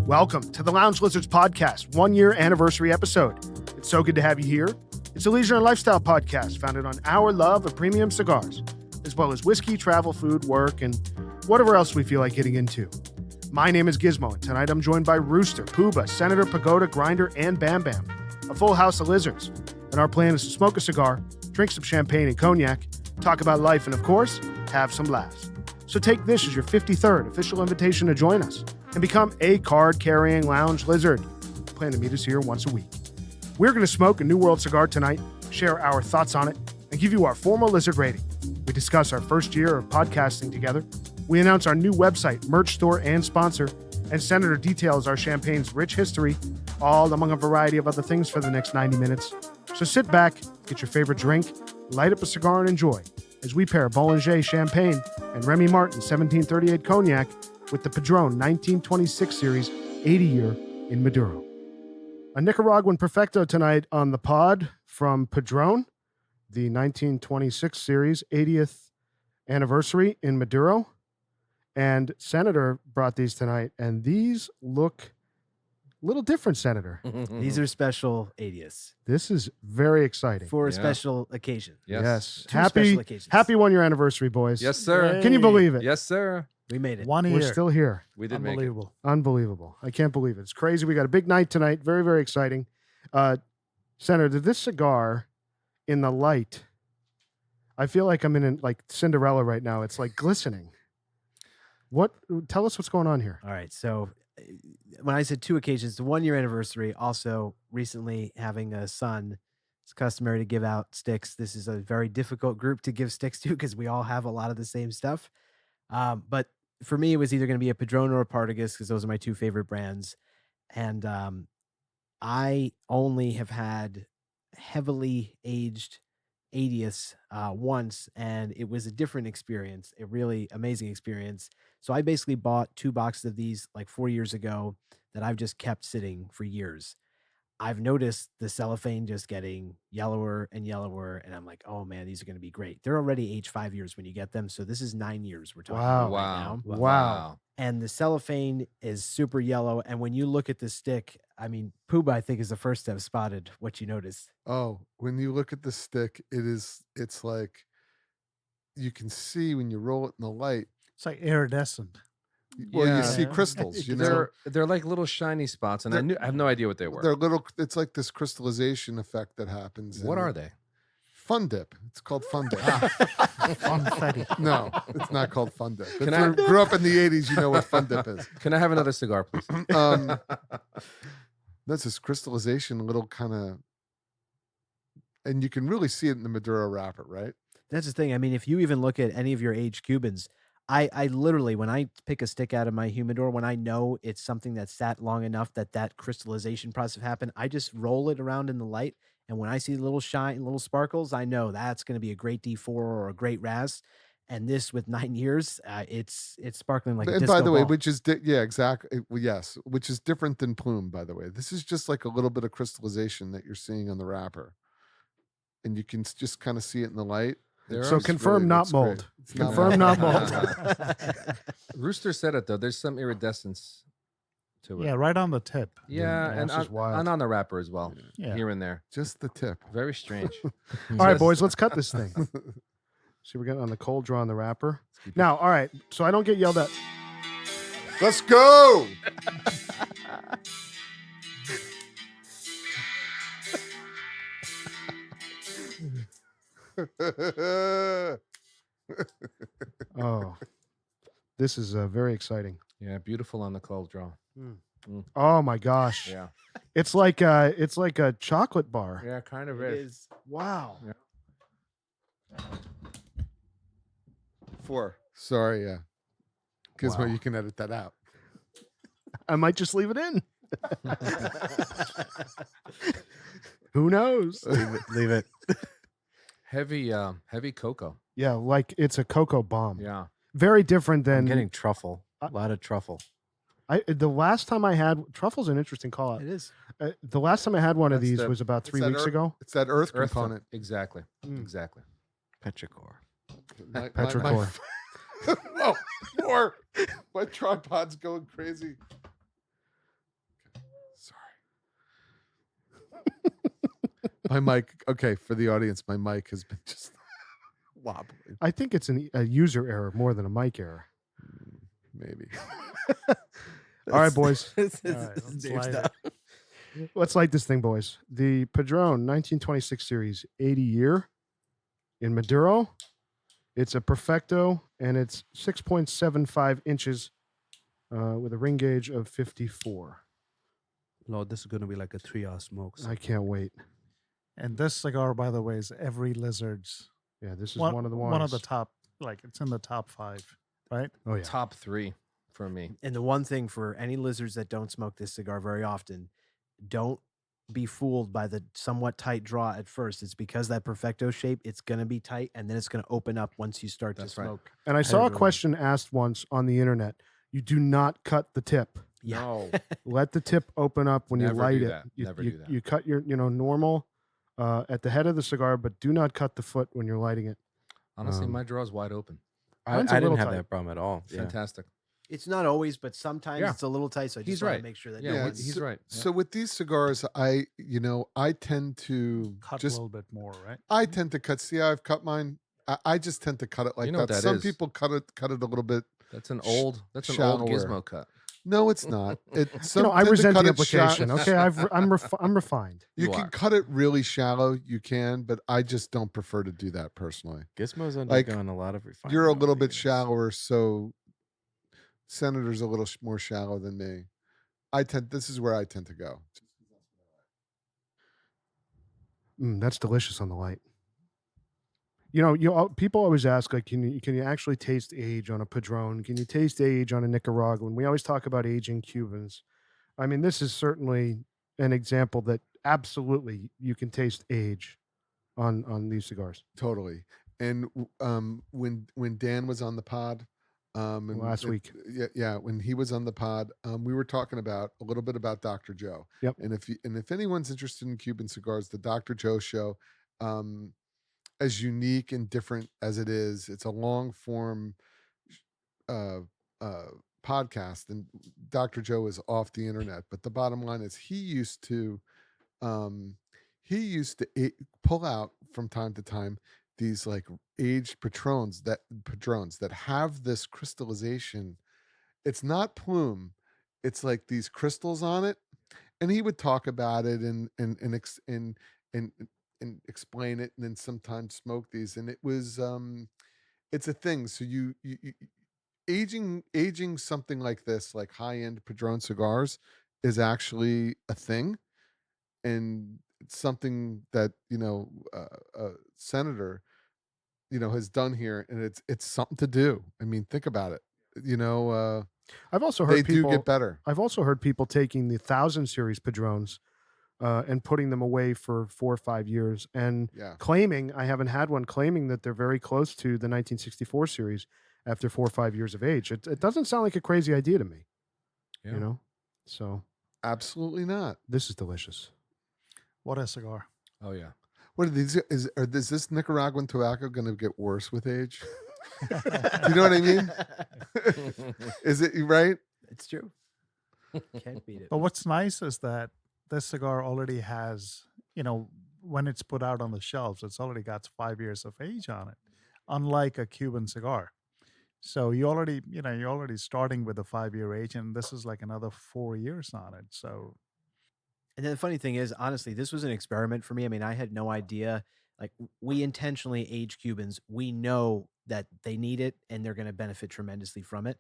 Welcome to the Lounge Lizards podcast, 1 year anniversary episode. It's so good to have you here. It's a leisure and lifestyle podcast founded on our love of premium cigars, as well as whiskey, travel, food, work, and whatever else we feel like getting into. My name is Gizmo, and tonight I'm joined by Rooster, Pooba, Senator, Pagoda, Grinder, and Bam Bam, a full house of lizards. And our plan is to smoke a cigar, drink some champagne and cognac, talk about life, and of course, have some laughs. So take this as your 53rd official invitation to join us and become a card-carrying lounge lizard. Plan to meet us here once a week. We're going to smoke a New World cigar tonight, share our thoughts on it, and give you our formal lizard rating. We discuss our first year of podcasting together. We announce our new website, merch store, and sponsor. And Senator details our champagne's rich history, all among a variety of other things for the next 90 minutes. So sit back, get your favorite drink, light up a cigar, and enjoy as we pair Bollanger champagne and Remy Martin 1738 cognac with the Padron 1926 series 80 year in Maduro. A Nicaraguan Perfecto tonight on the pod from Padron, the 1926 series 80th anniversary in Maduro. And Senator brought these tonight, and these look a little different, Senator. These are special 80s. This is very exciting. For a special occasion. Yes. Two special occasions. Happy 1 year anniversary, boys. Yes, sir. Can you believe it? Yes, sir. We made it. 1 year. We're still here. We did make it. Unbelievable. I can't believe it. It's crazy. We got a big night tonight. Very, very exciting. Senator, this cigar in the light, I feel like I'm in like Cinderella right now. It's like glistening. Tell us what's going on here. All right. So when I said two occasions, the 1 year anniversary, also recently having a son, it's customary to give out sticks. This is a very difficult group to give sticks to because we all have a lot of the same stuff. But for me, it was either going to be a Padron or a Partagas because those are my two favorite brands. And I only have had heavily aged 80s once, and it was a different experience, a really amazing experience. So I basically bought 2 boxes of these like 4 years ago that I've just kept sitting for years. I've noticed the cellophane just getting yellower and yellower, and I'm like, oh man, these are going to be great. They're already aged 5 years when you get them, so this is 9 years we're talking about right now. Wow. And the cellophane is super yellow, and when you look at the stick, I mean, Pooba, I think, is the first to have spotted what you noticed. Oh, when you look at the stick, it's like you can see when you roll it in the light. It's like iridescent. Well, Yeah. you see crystals, you know. They're like little shiny spots, and I have no idea what they were. They're little, it's like this crystallization effect that happens. What are they? Fun dip. It's called fun dip. Funfetti. No, it's not called fun dip. If you grew up in the 80s, you know what fun dip is. Can I have another cigar, please? That's this crystallization, little kind of, and you can really see it in the Maduro wrapper, right? That's the thing. I mean, if you even look at any of your aged Cubans, I literally, when I pick a stick out of my humidor, when I know it's something that sat long enough that crystallization process happened, I just roll it around in the light. And when I see little shine, little sparkles, I know that's going to be a great D4 or a great Raz. And this with 9 years, it's sparkling like a disco by the way, ball. which is exactly, yes, which is different than plume. By the way, this is just like a little bit of crystallization that you're seeing on the wrapper, and you can just kind of see it in the light. So confirm not mold. Confirm not mold. Rooster said it though. There's some iridescence to it. Yeah, right on the tip. Yeah, and this is wild. on the wrapper as well. Yeah. Here and there. Just the tip. Very strange. All right, boys, let's cut this thing. See, we're getting on the cold draw on the wrapper. Now, all right, so I don't get yelled at. Let's go. Oh, this is very exciting. Yeah, beautiful on the cold draw. Oh my gosh. Yeah. It's like a chocolate bar. Yeah, kind of It is. is. Wow. Yeah. 4. Sorry, yeah. Gizmo, Wow. you can edit that out. I might just leave it in. Who knows? Leave it. Heavy cocoa. Yeah, like it's a cocoa bomb. Yeah. Very different I'm than getting truffle. A lot of truffle. the last time I had truffle's an interesting call out. It is. The last time I had one of That's these the- was about it's 3 that weeks ago. It's that earth Earth component. Exactly. Mm. Exactly. Petrichor. Petrichor. Whoa, more. My tripod's going crazy. My mic. Okay, for the audience, my mic has been just wobbling. I think it's a user error more than a mic error. Maybe. All right, boys. This All right, is let's Dave's light stuff. Let's light this thing, boys. The Padron 1926 series 80 year in Maduro. It's a Perfecto, and it's 6.75 inches with a ring gauge of 54. Lord, this is going to be like a 3-hour smoke. I can't wait. And this cigar, by the way, is every lizard's Yeah, this is one of the ones. one of the top. Like it's in the top 5, right? Oh yeah. Top 3 for me. And the one thing for any lizards that don't smoke this cigar very often, don't be fooled by the somewhat tight draw at first. It's because that Perfecto shape, it's going to be tight, and then it's going to open up once you start That's to right. smoke. And I saw a Everyone. question asked once on the internet. You do not cut the tip. Yeah. No. Let the tip open up when Never you light do it. that. You, Never you, do that. you cut your normal at the head of the cigar, but do not cut the foot when you're lighting it. Honestly, my draw's wide open. I Mine's a didn't little have tight. that problem at all. Yeah. Fantastic. It's not always, but sometimes Yeah. it's a little tight. So I just He's want right. to make sure that Yeah, no Yeah, one's- he's right. Yeah. So with these cigars, I tend to Cut a just little bit more, right? I tend to cut. See, I've cut mine. I just tend to cut it like You know that. what that Some is. people cut it a little bit. That's an sh- old shallower. gizmo cut. No, it's not. I resent the implication. Okay, I'm refined. You You can are. cut it really shallow. You can, but I just don't prefer to do that personally. Gizmo's Like, undergone a lot of refinement. You're a over little the bit years. shallower, so Senator's a little more shallow than me. This is where I tend to go. That's delicious on the light. People always ask, like, can you actually taste age on a Padron? Can you taste age on a Nicaraguan? We always talk about aging Cubans. I mean, this is certainly an example that absolutely you can taste age on these cigars. Totally. And when Dan was on the pod, and Last week. yeah, when he was on the pod, we were talking about a little bit about Dr. Joe. Yep. And if anyone's interested in Cuban cigars, the Dr. Joe show, as unique and different as it is, it's a long form podcast, and Dr. Joe is off the internet. But the bottom line is he used to pull out from time to time these like aged patrons that have this crystallization. It's not plume, it's like these crystals on it, and he would talk about it and explain it, and then sometimes smoke these, and it was it's a thing. So you aging something like this, like high-end Padron cigars, is actually a thing, and it's something that Senator has done here, and it's something to do. I mean, think about it. I've also They heard do people get better. I've also heard people taking the 1000 series Padrones and putting them away for 4 or 5 years and Yeah. claiming, I haven't had one, claiming that they're very close to the 1964 series after 4 or 5 years of age. It doesn't sound like a crazy idea to me, Yeah. So Absolutely not. this is delicious. What a cigar! Oh yeah. What are these? Is this Nicaraguan tobacco going to get worse with age? You know what I mean? Is it right? It's true. Can't beat it. But what's nice is that this cigar already has, when it's put out on the shelves, it's already got 5 years of age on it, unlike a Cuban cigar. So you're already starting with a 5-year age, and this is like another 4 years on it. So And then the funny thing is, honestly, this was an experiment for me. I mean, I had no idea. Like, we intentionally age Cubans. We know that they need it and they're going to benefit tremendously from it.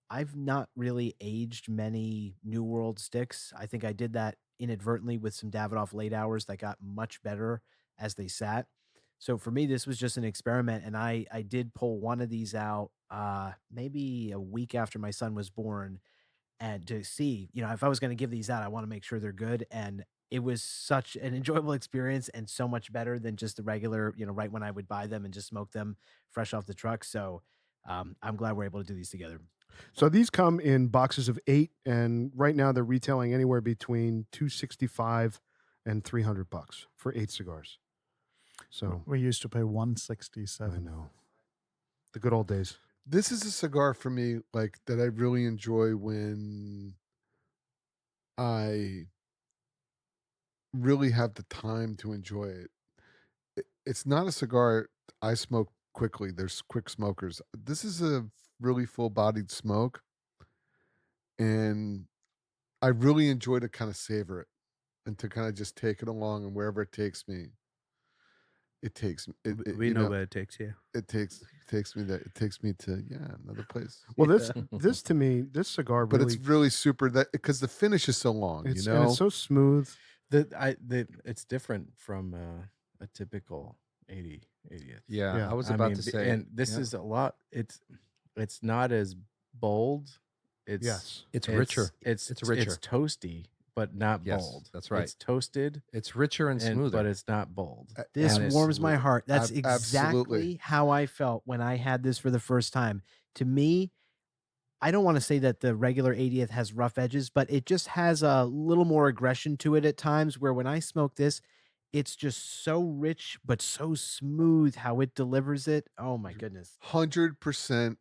I've not really aged many New World sticks. I think I did that inadvertently with some Davidoff late hours that got much better as they sat. So for me, this was just an experiment. And I did pull one of these out maybe a week after my son was born, and to see, if I was going to give these out, I want to make sure they're good. And it was such an enjoyable experience and so much better than just the regular, right when I would buy them and just smoke them fresh off the truck. So I'm glad we're able to do these together. So these come in boxes of 8, and right now they're retailing anywhere between $265 and $300 for 8 cigars. So we used to pay I $167. know the good old days. This is a cigar for me, like, that I really enjoy when I really have the time to enjoy it. It's not a cigar I smoke quickly. There's quick smokers. This is a really full-bodied smoke, and I really enjoy to kind of savor it and to kind of just take it along, and wherever it takes me, it takes it. We You know know, where it takes you. it takes me that it takes me to another place. Well, this to me, this cigar But really, it's really super that because the finish is so long. it's You and know, it's so smooth. It's different from a typical 80th. Yeah, Yeah. I was I about mean, to say. and this is a lot. It's not as bold. It's Yes. It's richer. It's richer. It's toasty, but not Yes, bold. that's right. It's toasted, It's richer and smoother. but it's not bold. This And it's- warms my heart. That's Absolutely. exactly how I felt when I had this for the first time. To me, I don't want to say that the regular 80th has rough edges, but it just has a little more aggression to it at times, where when I smoke this, it's just so rich but so smooth how it delivers it. Oh my goodness. 100%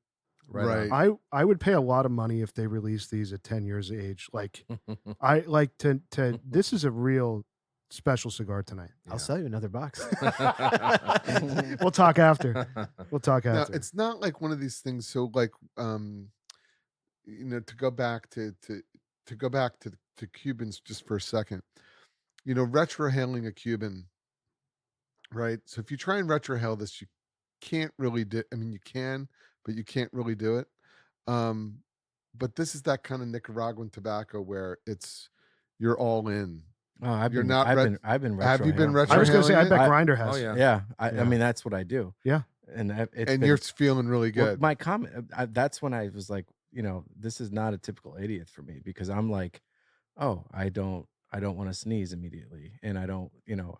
Right right. I would pay a lot of money if they released these at 10 years of age. Like I like to this is a real special cigar tonight. I'll sell you another box. We'll talk after. We'll talk Now, after. it's not like one of these things. So, like, to go back to Cubans just for a second. Retrohaling a Cuban, right? So if you try and retrohale this, you can't really do. I mean, you can, but you can't really do it. But this is that kind of Nicaraguan tobacco where you're all in. Oh, I've You're been, not I've ret- been, I've been. Have you been retrohaling. I was going to say, I retrohaling bet it? Grinder has. Oh yeah. Yeah, Yeah. I mean that's what I do. Yeah. And it's And been, you're feeling really well, good. my comment. That's when I was like, this is not a typical 80th for me, because I'm like, oh, I don't want to sneeze immediately, and I don't,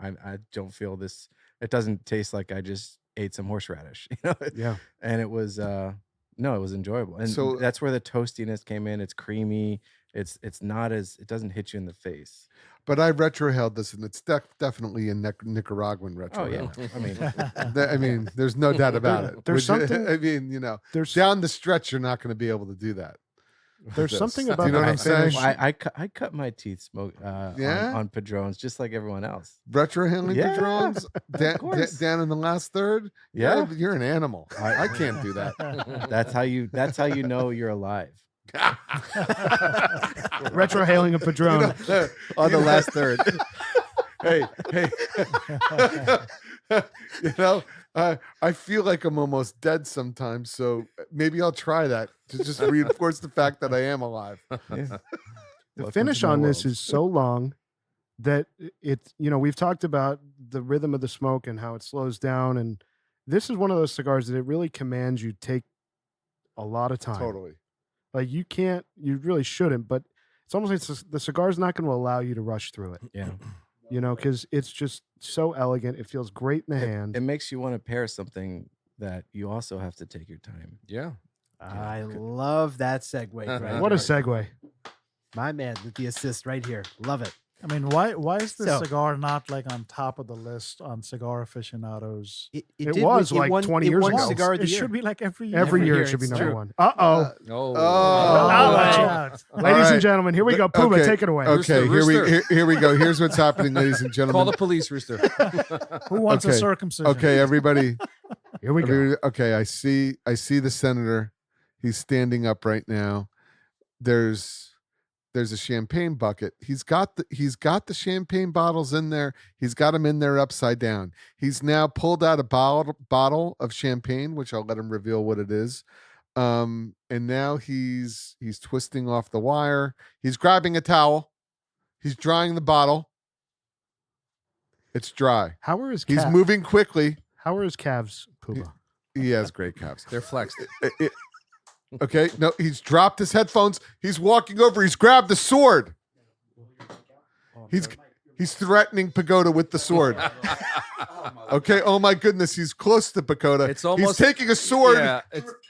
I don't feel this. It doesn't taste like I just ate some horseradish, Yeah. And it was no, it was enjoyable, and So- that's where the toastiness came in. It's creamy. It doesn't hit you in the face. But I retrohaled this, and it's definitely a Nicaraguan retro. Oh yeah, I mean, I mean, there's no doubt about it. There's something- I mean, There's down the stretch, you're not going to be able to do that. there's this. something Do you about know the what I'm saying? finish. I cut my teeth Yeah? on Padrones just like everyone else. Retrohaling Yeah, Padrones course. down in the last third. Yeah. You're an animal. I can't do that. That's how you know you're alive. Retrohaling a Padron. On the last third. hey, I feel like I'm almost dead sometimes, so maybe I'll try that to just reinforce the fact that I am alive. The Welcome finish to my on this world. is so long that it's, we've talked about the rhythm of the smoke and how it slows down. And this is one of those cigars that it really commands you take a lot of time. Totally. Like you really shouldn't, but it's almost like the cigar's not going to allow you to rush through it, Yeah. because it's just so elegant. It feels great in the hand. It makes you want to pair something that you also have to take your time. Yeah. I love that segue. Greg. What a segue. My man with the assist right here. Love it. I mean, why is this So- cigar not like on top of the list on cigar aficionados? It did was win- like won- 20 it years won ago. Cigar of the It year. should be like every year. Every year year it should be it's number true. one. Uh-oh. Oh. Oh, watch Oh. out. Ladies right. and gentlemen, here we go. Puma, Okay. take it away. Okay, Rooster. here we go. Here's what's happening, ladies and Call gentlemen. the police, Rooster. Who wants a Okay. circumcision? Okay, everybody. Here we go. Okay, I see the senator. He's standing up right now. There's a champagne bucket. He's got the champagne bottles in there. He's got them in there upside down. He's now pulled out a bottle of champagne, which I'll let him reveal what it is. And now he's twisting off the wire. He's grabbing a towel. He's drying the bottle. It's dry. How are his He's calves? moving quickly. How are his calves, Puma? He has great calves. They're flexed. Okay, no, he's dropped his headphones. He's walking over. He's grabbed the sword. He's threatening Pagoda with the sword. Okay, oh my goodness, he's close to Pagoda. It's almost he's taking a sword. Yeah,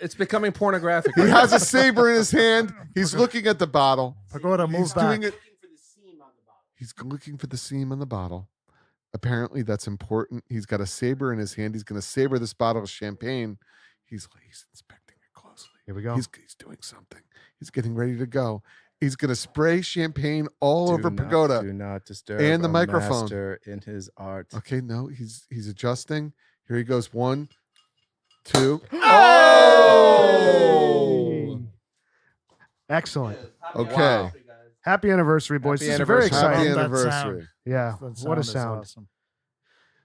it's becoming pornographic. He has a saber in his hand. He's looking at the bottle. Pagoda, move He's back. doing it. He's looking for the seam on the bottle. Apparently, that's important. He's got a saber in his hand. He's going to saber this bottle of champagne. He's inspecting it closely. Here we go. He's doing something. He's getting ready to go. He's gonna spray champagne all over Pagoda. Do not disturb and the a microphone. master in his art. Okay, no, he's adjusting. Here he goes. 1, 2. Oh! Excellent. Okay. Wow. Happy anniversary, boys. Happy This is very anniversary. Happy exciting. That anniversary. Yeah. That What a is sound. awesome.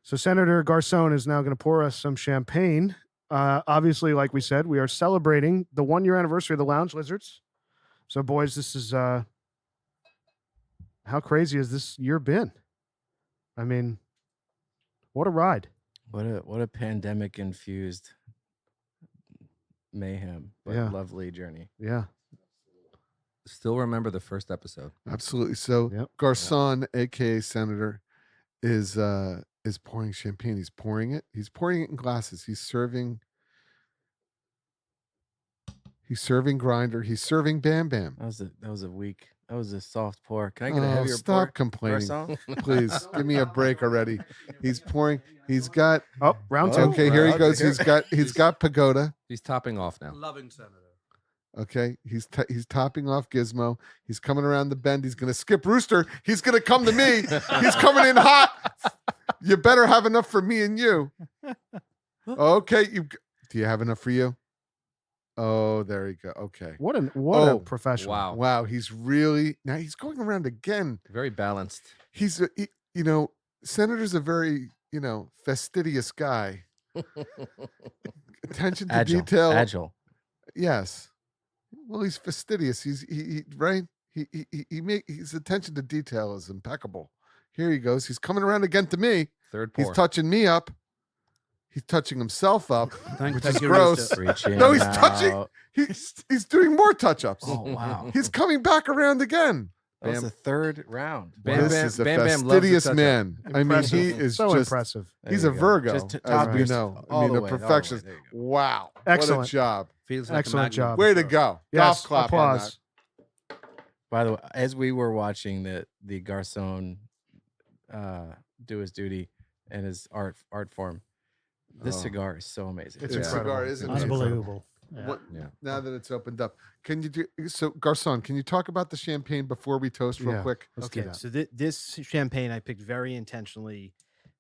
So Senator Garcon is now going to pour us some champagne. Obviously, like we said, we are celebrating the 1-year anniversary of the Lounge Lizards. So, boys, this is how crazy has this year been? I mean, what a ride! What a pandemic infused mayhem, but Yeah. lovely journey. Yeah, Still remember the first episode. Absolutely. So Yep. Garcon, aka Senator, is pouring champagne. He's pouring it. He's pouring it in glasses. He's serving Grinder. He's serving Bam Bam. That was a weak. That was a soft pour. Can I get a heavier Stop pour? complaining. Garcon? Please give me a break already. He's pouring. He's got. Oh, round two. Okay, here he round goes. two. He's got Pagoda. He's topping off now. Loving Senator. Okay, he's topping off Gizmo. He's coming around the bend. He's gonna skip Rooster. He's gonna come to me. He's coming in hot. You better have enough for me and you. Okay, do you have enough for you? Oh, there you go. Okay. What a Oh, professional! Wow. Wow, he's really now he's going around again. Very balanced. He's Senator's a very fastidious guy. Attention to detail. Agile. Yes. Well, he's fastidious. He right. His attention to detail is impeccable. Here he goes. He's coming around again to me. Third pour. He's touching me up. He's touching himself up, Thank which is you, gross. Rooster. Reaching No, he's touching. out. He's doing more touch-ups. Oh wow. He's coming back around again. That was Bam. the third round. Bam, This Bam- is a Bam Bam loves the fastidious touch-up. man. I mean, he Impressive. is so just. impressive. There He's you a go. Virgo, Just to as top we yourself know. all I mean, the a way, all the way. perfectionist. There you go. Wow. Excellent. What a job. Feels like Excellent a magic job. number. Way to go. Yes, Golf clap on applause. By the way, as we were watching the Garcon do his duty and his art form, this Oh. cigar is so amazing. It's Yeah. incredible. Cigar, isn't it? Unbelievable. Yeah. What- Yeah. Now that it's opened up, can you do so? Garcon, can you talk about the champagne before we toast real Yeah. quick? Let's do Okay, that. so this champagne I picked very intentionally.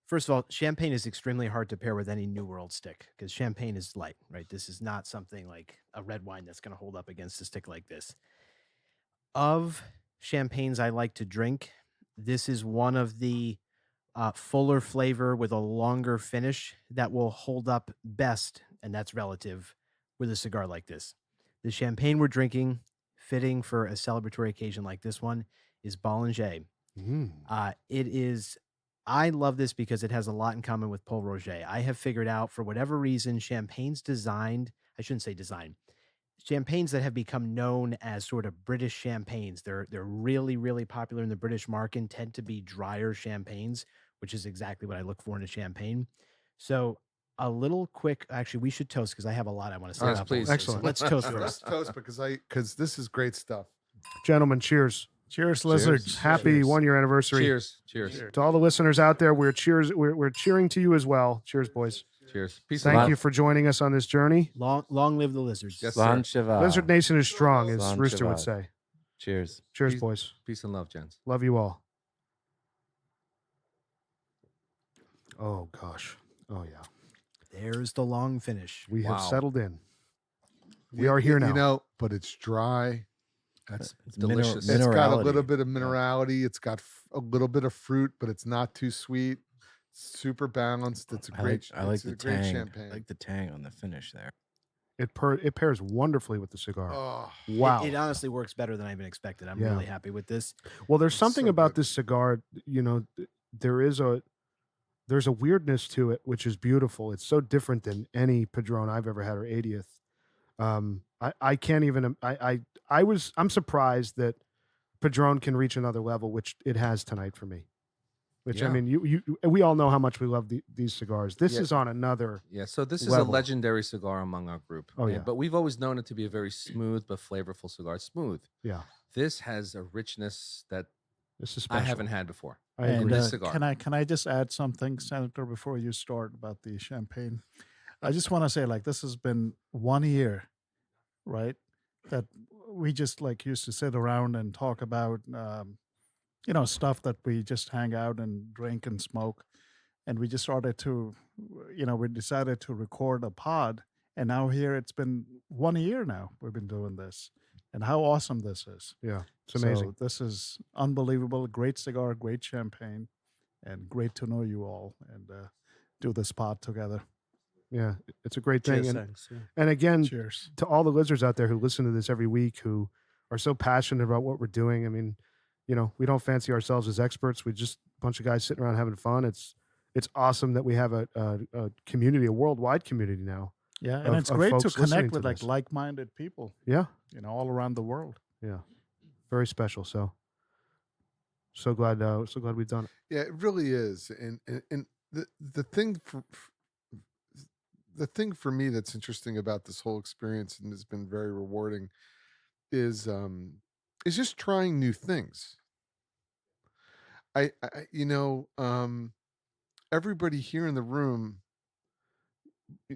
First of all, champagne is extremely hard to pair with any New World stick because champagne is light, right? This is not something like a red wine that's going to hold up against a stick like this. Of champagnes I like to drink, this is one of the fuller flavor with a longer finish that will hold up best, and that's relative, with a cigar like this. The champagne we're drinking, fitting for a celebratory occasion like this one, is Bollanger. It is. I love this because it has a lot in common with Paul Roger. I have figured out, for whatever reason, champagnes designed. I shouldn't say design. Champagnes that have become known as sort of British champagnes. They're really, really popular in the British market. Tend to be drier champagnes, which is exactly what I look for in a champagne. So a little quick. Actually, we should toast because I have a lot I want to say Yes, about please. Bollanger. Excellent. Let's toast Let's first. toast because this is great stuff. Gentlemen, cheers. Cheers, lizards. Happy 1-year anniversary. Cheers. Cheers. To all the listeners out there, we're cheering to you as well. Cheers, boys. Cheers. Peace Thank and you love. for joining us on this journey. Long live the lizards. Yes, Slan sir. Cheval. Lizard Nation is strong, as Slan Rooster would Cheval. say. Cheers. Cheers, Peace. boys. Peace and love, gents. Love you all. Oh, gosh. Oh, yeah. There's the long finish. We have Wow. settled in. We are here now. But it's dry. That's It's delicious. It's got a Minerality. little bit of minerality. It's got a little bit of fruit, but it's not too sweet. Super balanced. It's a great. I like it's the a great tang. champagne. I like the tang on the finish there. It pairs wonderfully with the cigar. Oh, Wow. It honestly works better than I even expected. I'm Yeah. really happy with this. Well, there's It's something so about good. this cigar, there's a weirdness to it, which is beautiful. It's so different than any Padron I've ever had or 80th. I can't even, I'm surprised that Padron can reach another level, which it has tonight for me. Which I Yeah. mean, we all know how much we love these cigars. This Yeah. is on another. Yeah, so this is level. a legendary cigar among our group. Oh, yeah. But we've always known it to be a very smooth but flavorful cigar. Smooth. Yeah, This has a richness that this is special. I haven't had before. I And agree. This cigar. can I just add something, Senator, before you start about the champagne? I just want to say, like, this has been 1 year, right? That we just like used to sit around and talk about stuff that we just hang out and drink and smoke. And we just started to, we decided to record a pod. And now here it's been 1 year now we've been doing this. And how awesome this is. Yeah, it's amazing. So this is unbelievable. Great cigar, great champagne, and great to know you all and do this pod together. Yeah, it's a great thing. Cheers, And, thanks. Yeah. and again, Cheers. to all the lizards out there who listen to this every week, who are so passionate about what we're doing. I mean, we don't fancy ourselves as experts. We just a bunch of guys sitting around having fun. It's awesome that we have a community, a worldwide community now. Yeah, and of- it's of great to folks listening connect to with like this. like-minded people, Yeah, all around the world. yeah, very special. So glad we've done it. Yeah, it really is. And the thing for me that's interesting about this whole experience and has been very rewarding is just trying new things. I everybody here in the room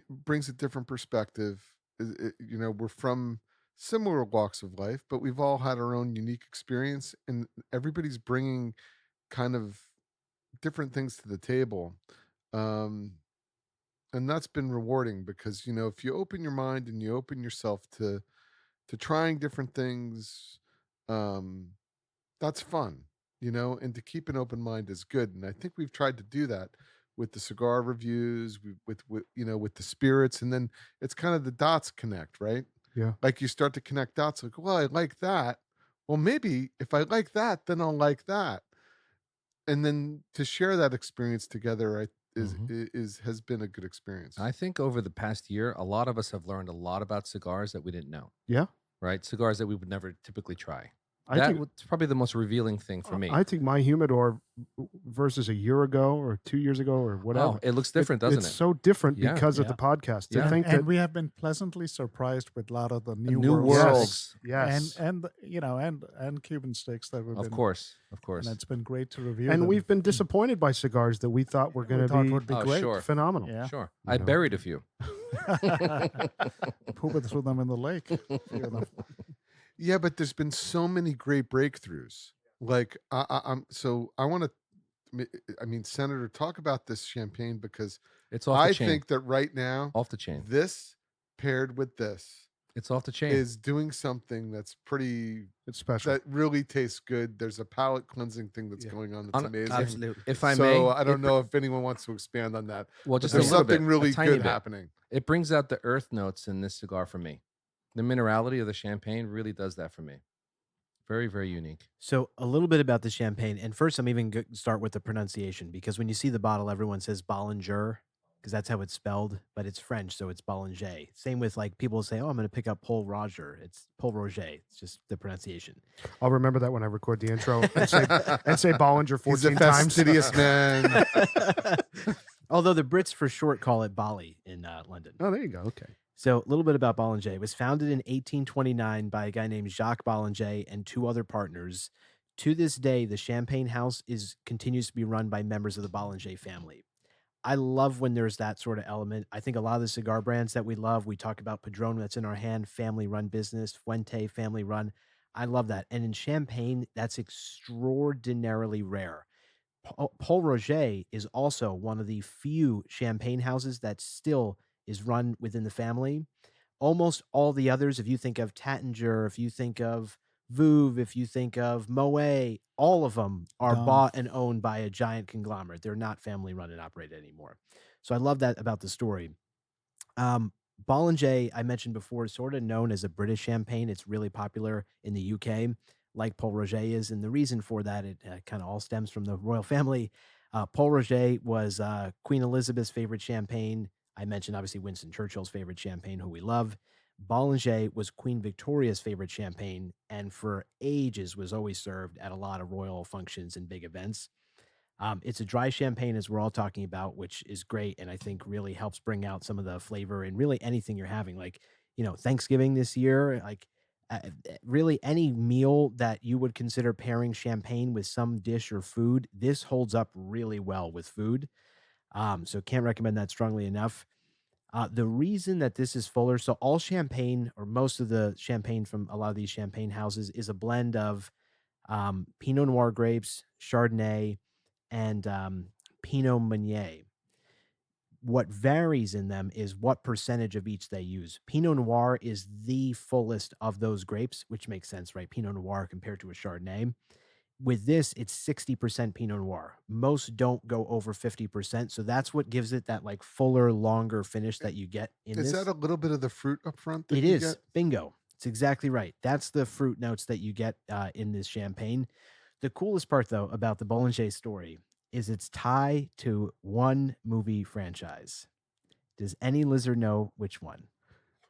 brings a different perspective. We're from similar walks of life, but we've all had our own unique experience, and everybody's bringing kind of different things to the table. And that's been rewarding because, if you open your mind and you open yourself to trying different things, that's fun, and to keep an open mind is good. And I think we've tried to do that with the cigar reviews, with the spirits, and then it's kind of the dots connect, right? Yeah. Like you start to connect dots, like, well, I like that. Well, maybe if I like that, then I'll like that. And then to share that experience together, has been a good experience. I think over the past year, a lot of us have learned a lot about cigars that we didn't know. Yeah. Right? Cigars that we would never typically try. I That think was probably the most revealing thing for me. I think my humidor versus a year ago or 2 years ago or whatever. Oh, it looks different, doesn't it's it? so different Yeah. because of Yeah. the podcast. To Yeah. think And that we have been pleasantly surprised with a lot of the The new, new world worlds. sticks yes, and Cuban sticks that we've Of been. course. And it's been great to review. and them. we've been disappointed by cigars that we thought were going We to thought be would be Oh, great. sure. phenomenal. Yeah. Sure. You I know. buried a few. Pooping through them in the lake. Yeah, but there's been so many great breakthroughs. Like I want to. I mean, Senator, talk about this champagne because It's off the I chain. think that right now, Off the chain. this paired with this It's off the chain. is doing something that's pretty. It's special. That really tastes good. There's a palate cleansing thing that's Yeah. going on that's On- amazing. Absolutely. If I so may, I don't know if anyone wants to expand on that. Well, But just a there's little bit, something really a tiny good bit. happening. It brings out the earth notes in this cigar for me. The minerality of the champagne really does that for me. Very, very unique. So a little bit about the champagne, and first I'm even going to start with the pronunciation because when you see the bottle, everyone says Bollanger because that's how it's spelled, but it's French, so it's Bollanger. Same with like people say, "Oh, I'm going to pick up Paul Roger." It's Paul Roger. It's just the pronunciation. I'll remember that when I record the intro and say Bollanger He's a 14 times. fastidious man. Although the Brits for short call it Bali in London. Oh, there you go. Okay. So a little bit about Bollanger. It was founded in 1829 by a guy named Jacques Bollanger and two other partners. To this day, the Champagne House continues to be run by members of the Bollanger family. I love when there's that sort of element. I think a lot of the cigar brands that we love, we talk about Padron that's in our hand, family-run business, Fuente, family-run. I love that. And in Champagne, that's extraordinarily rare. Paul Roger is also one of the few champagne houses that still is run within the family. Almost all the others, if you think of Tattinger, if you think of Veuve, if you think of Moet, all of them are Dom. bought and owned by a giant conglomerate. They're not family run and operated anymore. So I love that about the story. Bollanger, I mentioned before, is sort of known as a British champagne. It's really popular in the UK, like Paul Roger is. And the reason for that, it kind of all stems from the royal family. Paul Roger was Queen Elizabeth's favorite champagne. I mentioned, obviously, Winston Churchill's favorite champagne, who we love. Bollanger was Queen Victoria's favorite champagne, and for ages was always served at a lot of royal functions and big events. It's a dry champagne, as we're all talking about, which is great, and I think really helps bring out some of the flavor in really anything you're having. Like, Thanksgiving this year, like really any meal that you would consider pairing champagne with some dish or food, this holds up really well with food. So can't recommend that strongly enough. The reason that this is fuller, so all champagne or most of the champagne from a lot of these champagne houses is a blend of Pinot Noir grapes, Chardonnay, and Pinot Meunier. What varies in them is what percentage of each they use. Pinot Noir is the fullest of those grapes, which makes sense, right? Pinot Noir compared to a Chardonnay. With this, it's 60% Pinot Noir. Most don't go over 50%. So that's what gives it that like fuller, longer finish that you get in Is this. that a little bit of the fruit up front that It you is. get? Bingo. It's exactly right. That's the fruit notes that you get in this champagne. The coolest part, though, about the Bollanger story is its tie to one movie franchise. Does any lizard know which one?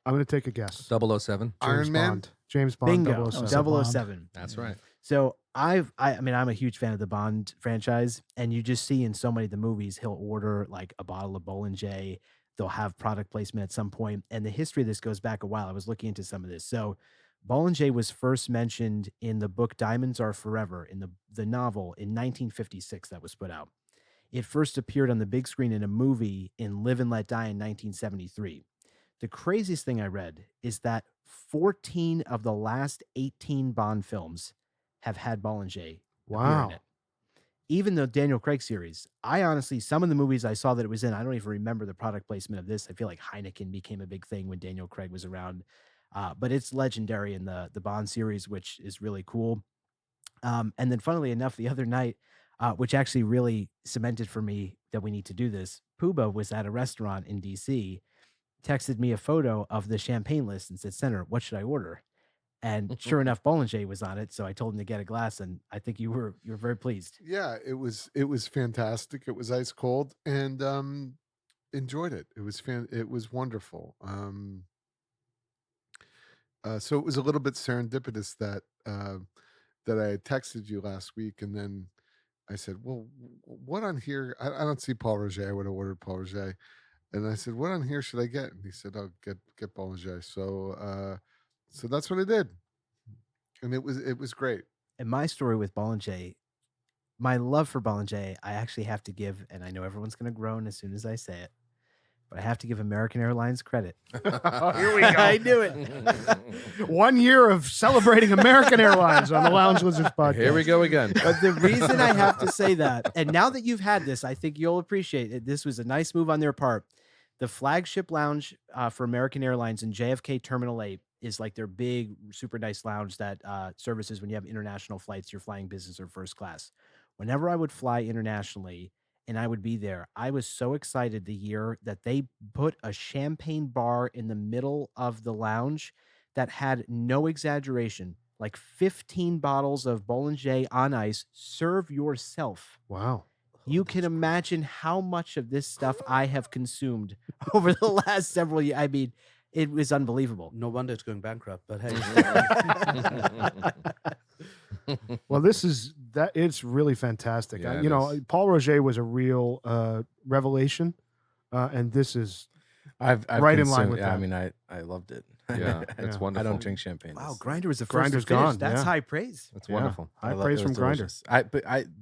I'm going to take a guess. 007. Iron Man? Bond. James Bond. Bingo. 007. 007. That's right. So I mean, I'm a huge fan of the Bond franchise, and you just see in so many of the movies, he'll order like a bottle of Bollanger. They'll have product placement at some point, and the history of this goes back a while. I was looking into some of this. So Bollanger was first mentioned in the book Diamonds Are Forever, in the novel in 1956 that was put out. It first appeared on the big screen in a movie in Live and Let Die in 1973. The craziest thing I read is that 14 of the last 18 Bond films have had Bollanger appear Wow. in it. Even the Daniel Craig series, I honestly, some of the movies I saw that it was in, I don't even remember the product placement of this. I feel like Heineken became a big thing when Daniel Craig was around, but it's legendary in the Bond series, which is really cool. And then funnily enough, the other night, which actually really cemented for me that we need to do this, Puba was at a restaurant in DC, texted me a photo of the champagne list and said, Senator, what should I order? And sure enough, Bollanger was on it. So I told him to get a glass, and I think you were very pleased. Yeah, it was fantastic. It was ice cold, and enjoyed it. It was wonderful. So it was a little bit serendipitous that that I had texted you last week, and then I said, "Well, what on here? I don't see Paul Roger. I would have ordered Paul Roger." And I said, "What on here should I get?" And he said, "Oh, get Bollanger." So that's what I did, and it was great. And my story with Bollanger, my love for Bollanger, I actually have to give, and I know everyone's going to groan as soon as I say it, but I have to give American Airlines credit. Here we go. I knew it. 1 year of celebrating American Airlines on the Lounge Lizards podcast. Here we go again. But the reason I have to say that, and now that you've had this, I think you'll appreciate it. This was a nice move on their part. The flagship lounge for American Airlines in JFK Terminal 8 is like their big, super nice lounge that services when you have international flights, you're flying business or first class. Whenever I would fly internationally and I would be there, I was so excited the year that they put a champagne bar in the middle of the lounge that had, no exaggeration, like 15 bottles of Bollanger on ice. Serve yourself. Wow. You can imagine how much of this stuff I have consumed over the last several years. I mean, it was unbelievable. No wonder it's going bankrupt, but hey. Well, it's really fantastic. Yeah, You it know, is. Paul Roger was a real revelation, and this is I've right in line consumed- with yeah, that. I mean, I loved it. Yeah, it's Yeah. wonderful. I don't drink champagne. Wow, This- Grinder was the first Grinder's to finish. gone, That's yeah. high praise. It's Yeah. wonderful. High love- praise it from was Grinder. delicious.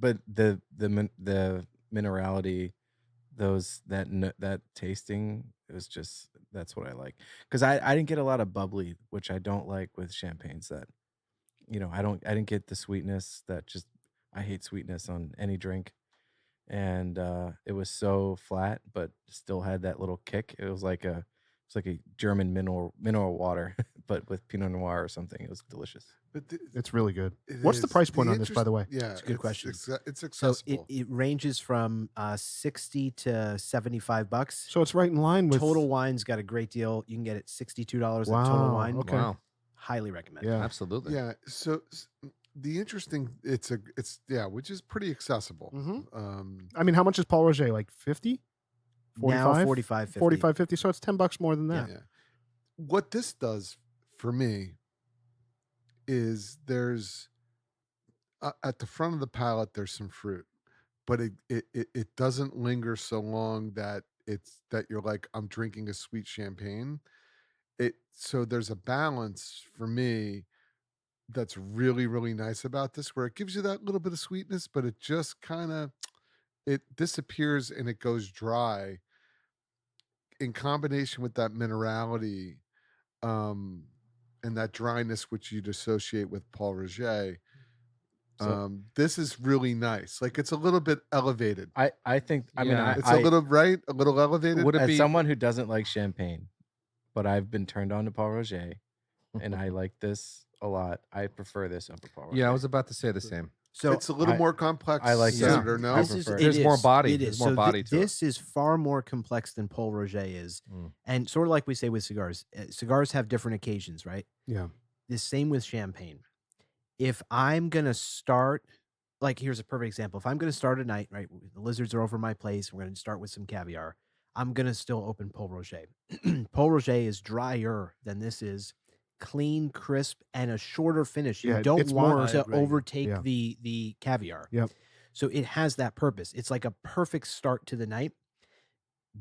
But the minerality, that tasting, it was just, that's what I like. Because I didn't get a lot of bubbly, which I don't like with champagnes. That, I didn't get the sweetness that just, I hate sweetness on any drink, and it was so flat, but still had that little kick. It was like a German mineral water, but with Pinot Noir or something. It was delicious. But It's really good. it What's the is. price point on this, by the way? Yeah, It's a good question. It's So accessible. it ranges from $60 to $75. So it's right in line with Total Wine's got a great deal. You can get it $62 Wow, at Total Wine. okay. Wow, Highly recommend. Yeah. absolutely. Yeah. So the interesting, which is pretty accessible. Mhm. I mean, how much is Paul Roger? Like 50? Now 45? 45, 50. 45, 50. So it's $10 more than Yeah. that. Yeah. What this does for me is there's at the front of the palate there's some fruit, but it doesn't linger so long that you're like, I'm drinking a sweet champagne. So there's a balance for me that's really, really nice about this, where it gives you that little bit of sweetness, but it just kind of, it disappears and it goes dry. in combination with that minerality, and that dryness which you'd associate with Paul Roger, this is really nice. Like it's a little bit elevated. I think. I mean, Yeah. It's a little elevated. Would it as be someone who doesn't like champagne, but I've been turned on to Paul Roger, and I like this a lot. I prefer this over Paul Roger. Yeah, I was about to say the same. So It's a little more complex. I like Senator, this. no? I this is, prefer- it There's more is, body. it There's is. more So body to it. this is far more complex than Paul Roger is. Mm. And sort of like we say with cigars, cigars have different occasions, right? Yeah. The same with champagne. If I'm going to start, like, here's a perfect example. If I'm going to start a night, right, the lizards are over my place, we're going to start with some caviar, I'm going to still open Paul Roger. Paul Roger is drier than this is, clean, crisp, and a shorter finish. You Yeah, don't it's want more- to I agree. overtake Yeah. the caviar. Yep. So it has that purpose. It's like a perfect start to the night.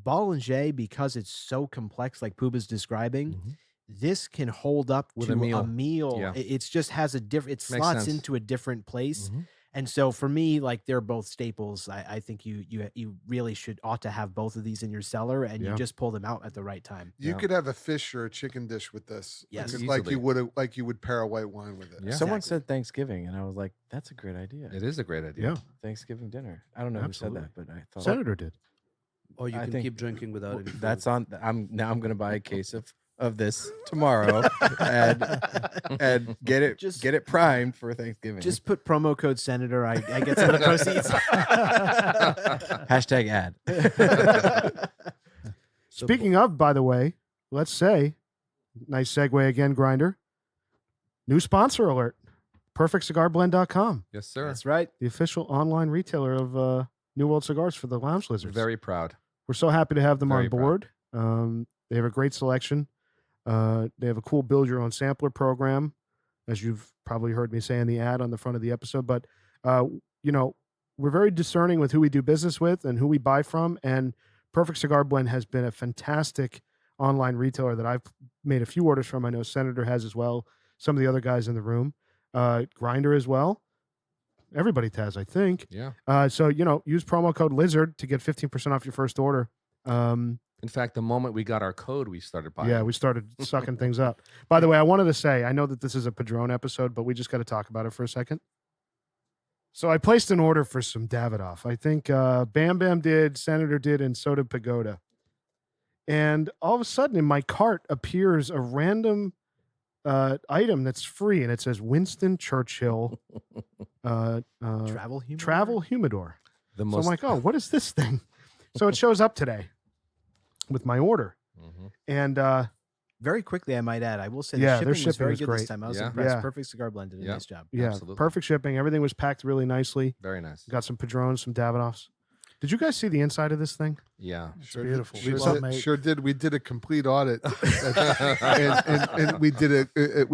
Bollanger, because it's so complex, like Puba's describing, Mhm. this can hold up With to a meal. Yeah. It's just has a different. It Makes slots sense. into a different place. Mhm. And so for me, like they're both staples. I think you really ought to have both of these in your cellar, and Yeah. you just pull them out at the right time. You Yeah. could have a fish or a chicken dish with this. Yes. Like Easily. you would pair a white wine with it. Yeah. Someone Exactly. said Thanksgiving, and I was like, "That's a great idea." It is a great idea. Yeah. Thanksgiving dinner. I don't know who said that, but I thought Senator did. Or you I can think- keep drinking without any. that's food. on. I'm going to buy a case of this tomorrow and get it primed for Thanksgiving. Just put promo code Senator. I get some of the proceeds. hashtag ad. So, Speaking of, by the way, let's say, nice segue again, Grinder. New sponsor alert. PerfectCigarBlend.com, Yes, sir. That's right. the official online retailer of New World cigars for the lounge lizards. Very proud. We're so happy to have them Very on proud. board. They have a great selection. They have a cool build your own sampler program, as you've probably heard me say in the ad on the front of the episode. But, we're very discerning with who we do business with and who we buy from. And Perfect Cigar Blend has been a fantastic online retailer that I've made a few orders from. I know Senator has as well. Some of the other guys in the room. Grinder as well. Everybody has, I think. Yeah. So, use promo code LIZARD to get 15% off your first order. In fact, the moment we got our code, we started buying. Yeah, we started sucking things up. By the way, I wanted to say, I know that this is a Padron episode, but we just got to talk about it for a second. So I placed an order for some Davidoff. I think Bam Bam did, Senator did, and so did Pagoda. And all of a sudden in my cart appears a random item that's free, and it says Winston Churchill Travel humor. Travel Humidor. The So most. I'm like, oh, what is this thing? So it shows up today with my order. Mhm. And Very quickly, I might add. I will say Yeah, the their shipping was shipping very was good great. this time. I was Yeah. impressed. Yeah. Perfect Cigar Blend did a Yeah. nice job. yeah, Absolutely. perfect shipping. Everything was packed really nicely. Very nice. Got some Padrones, some Davidoffs. Did you guys see the inside of this thing? Yeah. Sure beautiful. Did, We sure, love did, mate. sure did. We did a complete audit, and we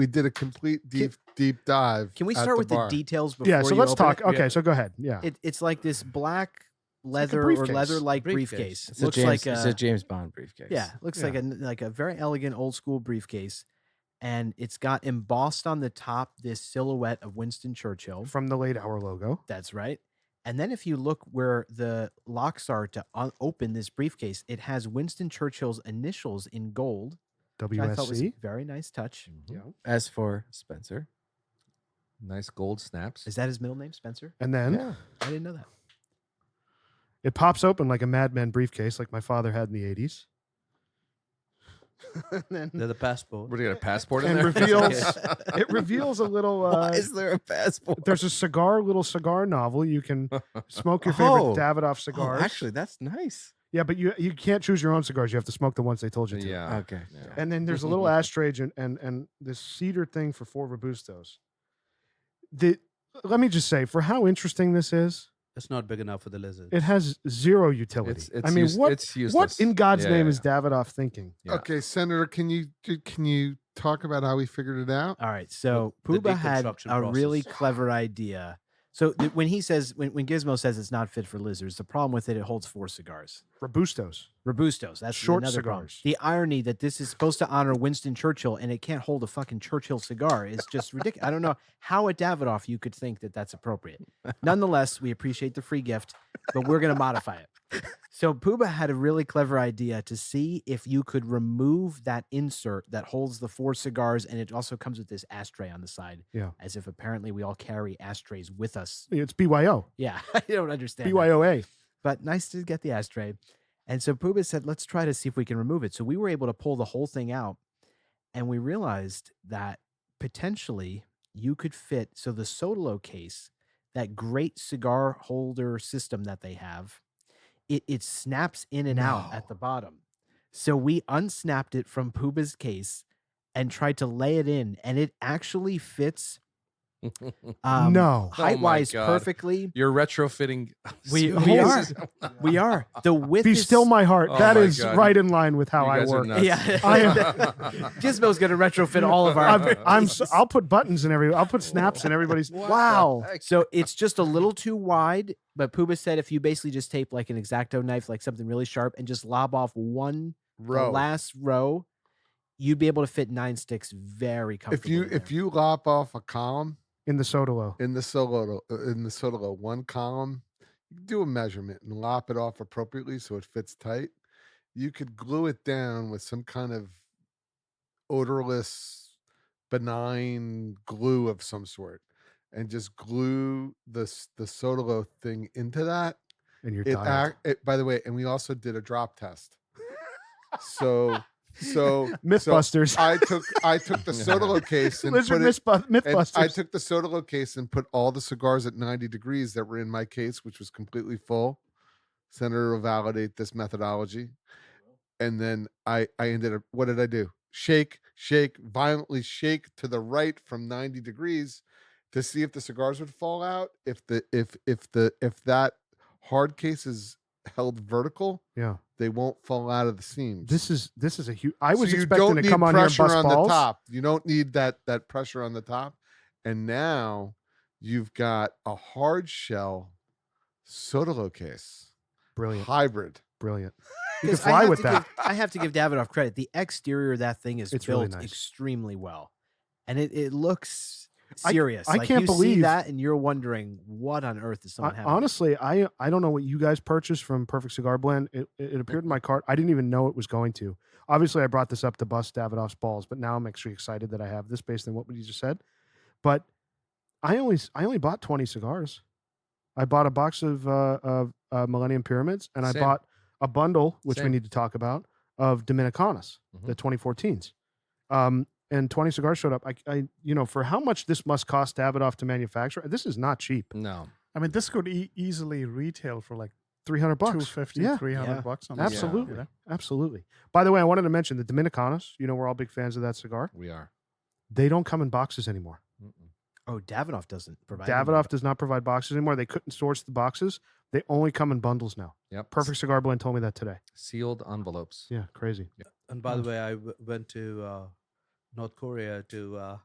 did a complete deep dive. Can we at start with bar. the details before Yeah, so you let's open talk. it? Okay, so go ahead. Yeah. It's like this black leather or briefcase. leather-like Briefcase. briefcase. It's Looks a James, like it's a James Bond briefcase. yeah, looks Yeah. like a very elegant old school briefcase, and it's got embossed on the top this silhouette of Winston Churchill. From the late hour logo. That's right. And then if you look where the locks are to open this briefcase, it has Winston Churchill's initials in gold, which I thought was a WSC. very nice touch. Mhm. Yeah. As for Spencer, Nice gold snaps. Is that his middle name, Spencer? And then yeah, I didn't know that. it pops open like a Mad Men briefcase, like my father had in the 80s. and then They're the passport. We're gonna get a passport in and there. reveals it reveals a little why is there a passport? there's a little cigar novel. You can smoke your favorite Oh. Davidoff Oh, cigars. actually, that's nice. Yeah, but you can't choose your own cigars. You have to smoke the ones they told you to. Yeah. Okay. Yeah. And then there's a little ashtray and this cedar thing for 4 Robustos. Let me just say, for how interesting this is, It's not big enough for the lizard. it has zero utility. It's I mean, what it's useless. what in God's Yeah, name yeah, is Davidoff thinking? Yeah. Okay, Senator, can you talk about how we figured it out? All right. So The Puba had deconstruction a really process. clever idea. So when he says, when Gizmo says it's not fit for lizards, the problem with it holds 4 cigars. Robustos. Robustos. That's Short another problem. cigars. The irony that this is supposed to honor Winston Churchill and it can't hold a fucking Churchill cigar is just ridiculous. I don't know how at Davidoff you could think that that's appropriate. Nonetheless, we appreciate the free gift, but we're going to modify it. So Puba had a really clever idea to see if you could remove that insert that holds the 4 cigars, and it also comes with this ashtray on the side. Yeah. As if apparently we all carry ashtrays with us. It's BYO. Yeah, I don't understand. that. BYOA. But nice to get the ashtray. And so Puba said, let's try to see if we can remove it. So we were able to pull the whole thing out, and we realized that potentially you could fit. So the Sotolo case, that great cigar holder system that they have, it snaps in and out at the bottom. So we unsnapped it from Puba's case and tried to lay it in, and it actually fits No. height-wise God. perfectly. You're retrofitting. We This is- We are. The width Be is still my heart. Oh that my is God. right in line with how You I guys are work. nuts. Yeah. I am- Gizmo's going to retrofit all of our. I'll put buttons in I'll put snaps in everybody's. Wow. So it's just a little too wide, but Puba said if you basically just tape like an X-Acto knife, like something really sharp, and just lob off the last row, you'd be able to fit 9 sticks very comfortably. If you lop off a column In the Sotolo. in the Sotolo, one column, you can do a measurement and lop it off appropriately so it fits tight. You could glue it down with some kind of odorless, benign glue of some sort, and just glue the Sotolo thing into that. And you're dialed. By the way, and we also did a drop test. So Mythbusters. I took the Sotolo case and Lizard put it. And Mythbusters. I took the Sotolo case and put all the cigars at 90 degrees that were in my case, which was completely full. Senator will validate this methodology. And then I ended up, what did I do? Shake, violently shake to the right from 90 degrees to see if the cigars would fall out. If that hard case is held vertical, Yeah. they won't fall out of the seams. This is a huge. I was So you expecting don't to need come on here and pressure bust on balls. the top. You don't need that pressure on the top. And now you've got a hard shell Sotolo case. Brilliant. Hybrid. Brilliant. You can Because fly with that. I have to give Davidoff credit. The exterior of that thing is It's built really nice. extremely well, and it looks I- serious. I Like, can't you see believe- that, and you're wondering what on earth is someone having. Honestly, I don't know what you guys purchased from Perfect Cigar Blend. It appeared in my cart. I didn't even know it was going to. Obviously, I brought this up to bust Davidoff's balls, but now I'm actually excited that I have this based on what you just said. But I only bought 20 cigars. I bought a box of Millennium Pyramids, and I Same. bought a bundle, which we Same. need to talk about, of Dominicanas, the 2014s. And 20 cigars showed up. I for how much this must cost Davidoff to manufacture, this is not cheap. No. I mean, this could easily retail for like $300. 250, Yeah. 300 Yeah. bucks on the Absolutely. you know? Absolutely. By the way, I wanted to mention the Dominicanas. We're all big fans of that cigar. We are. They don't come in boxes anymore. Oh, Davidoff doesn't provide. Davidoff does not provide boxes anymore. They couldn't source the boxes. They only come in bundles now. Yep. Perfect Cigar Blend told me that today. Sealed envelopes. Yeah, crazy. And by the way, I went to North Korea to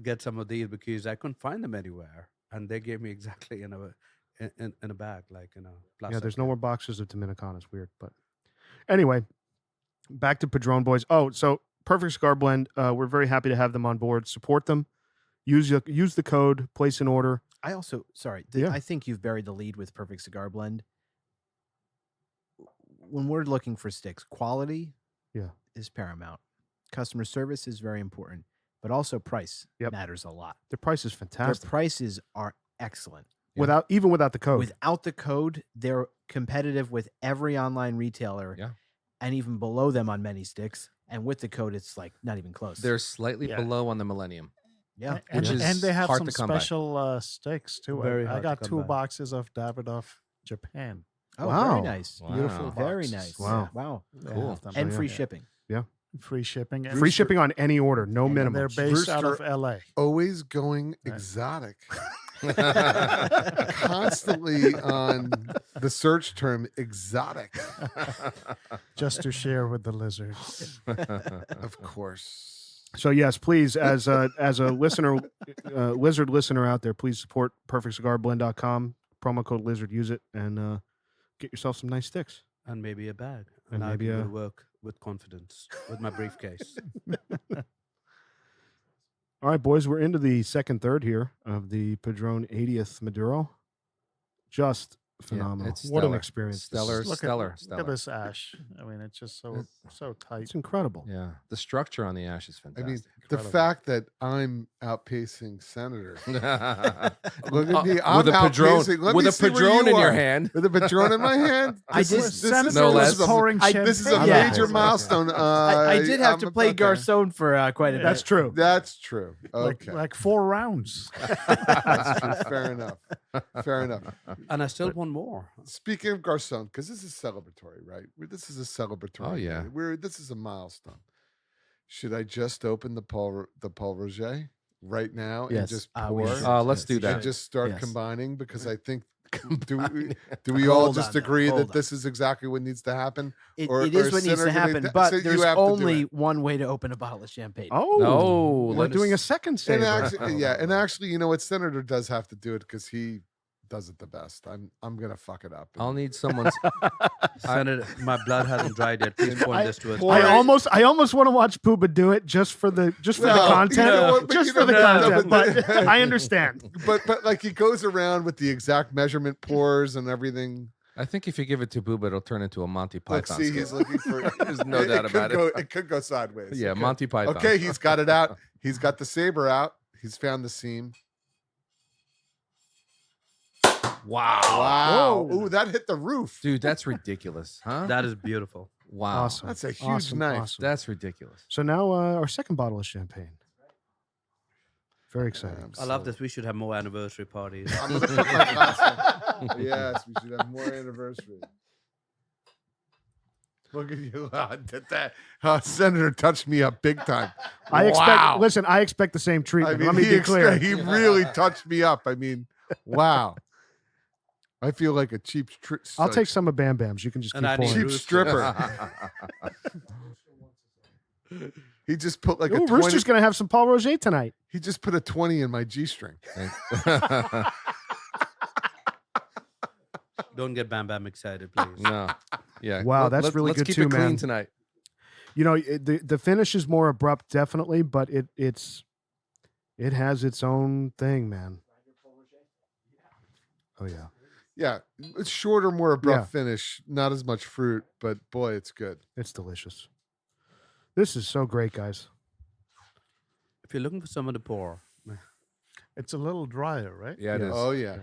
get some of these because I couldn't find them anywhere, and they gave me exactly in a bag, like in a plastic. Yeah, there's no more boxes of Dominicanas. Weird, but anyway, back to Padron boys. Oh, so Perfect Cigar Blend. We're very happy to have them on board. Support them. Use the code. Place an order. I also Yeah. I think you've buried the lead with Perfect Cigar Blend. When we're looking for sticks, quality is paramount. Customer service is very important, but also price matters a lot. The price is Their fantastic. prices are excellent. Even without the code. Without the code, they're competitive with every online retailer, and even below them on many sticks. And with the code, it's like not even close. They're slightly below on the Millennium. Yeah, And, Which is and they have hard some to come by. special sticks too. Very I hard to got come 2 by. boxes of Davidoff Japan. Oh, Wow. very nice. Wow. Beautiful. Very Boxes. nice. Wow. Wow. They Cool. have them. And yeah. free shipping. Free shipping. And Free shipping on any order. No and minimum. they're based out of LA. Always going Right. exotic. Constantly on the search term exotic. Just to share with the lizards. Of course. So yes, please, as a listener, lizard listener out there, please support perfectcigarblend.com. Promo code lizard, use it, and get yourself some nice sticks. and maybe a bag, And and I maybe can a- go work with confidence with my briefcase. All right, boys, we're into the second third here of the Padron 80th Maduro. Just phenomenal. it's What an stellar. experience. Stellar, Look stellar, at stellar. this ash. I mean, it's just so tight. It's incredible. Yeah, the structure on the ash is I fantastic. mean, the Incredible. fact that I'm outpacing Senator. Look Uh, at me. I'm with a Padron, outpacing. Let with me a see where Padron you in your are. hand. With a Padron in my hand. I This did- is Senator no was less. pouring This is a champagne. Yeah. major milestone. I did have to play okay. Garçon for quite a bit. That's true. That's true. Okay. Like 4 rounds. That's true. Fair enough. Fair enough. And I still want more. Speaking of Garçon, because this is celebratory, right? This is a celebratory. Oh, yeah. night. This is a milestone. Should I just open the Paul Roger right now and Yes. just We pour? should. Let's do You that. And just start Yes. combining, because I think do we all Hold just on, agree hold that on. this is exactly what needs to happen? It Or- is or what needs Senator to gonna happen, say but you there's have to do only it? one way to open a bottle of champagne. Oh, we're let doing a us- second And saver. actually, yeah, and actually, you know what? Senator does have to do it because he does it the best. I'm gonna fuck it up. I'll need someone's. Senator, my blood hasn't dried yet. Please point this to us. Pour I it- almost want to watch Pooba do it just for the Well, content, you know what, but just you for the know- content. but- But I understand. but like he goes around with the exact measurement pours and everything. I think if you give it to Booba, it'll turn into a Monty Python. Let's see, skit. he's looking for. There's no doubt could about go, it. It could go sideways. Yeah, Okay. Monty Python. Okay, he's got it out. He's got the saber out. He's found the seam. Wow. Wow. Ooh, that hit the roof. Dude, that's ridiculous, huh? That is beautiful. Wow. Awesome. That's a huge Awesome, knife. awesome. That's ridiculous. So now our second bottle of champagne. Very exciting. I love this. We should have more anniversary parties. I'm gonna put my glass on. Yes, we should have more anniversary. Look at you. Did that. Senator touched me up big time. I expect. Wow. Listen, I expect the same I treatment. mean, Let me be clear. he really touched me up. I mean, wow. I feel like a cheap. I'll take some of Bam Bam's. You can just And keep I need pouring. cheap Rooster. stripper. He just put like a Ooh, 20. Rooster's gonna have some Paul Roger tonight. He just put a 20 in my G string. Don't get Bam Bam excited, please. No. Yeah. Wow, that's really let's good keep too, it clean man. tonight. You know, the finish is more abrupt, definitely, but it has its own thing, man. Oh yeah. Yeah, it's shorter, more abrupt finish. Not as much fruit, but boy, it's good. It's delicious. This is so great, guys. If you're looking for someone to pour, It's a little drier, right? Yeah, it Yes. is. Oh yeah.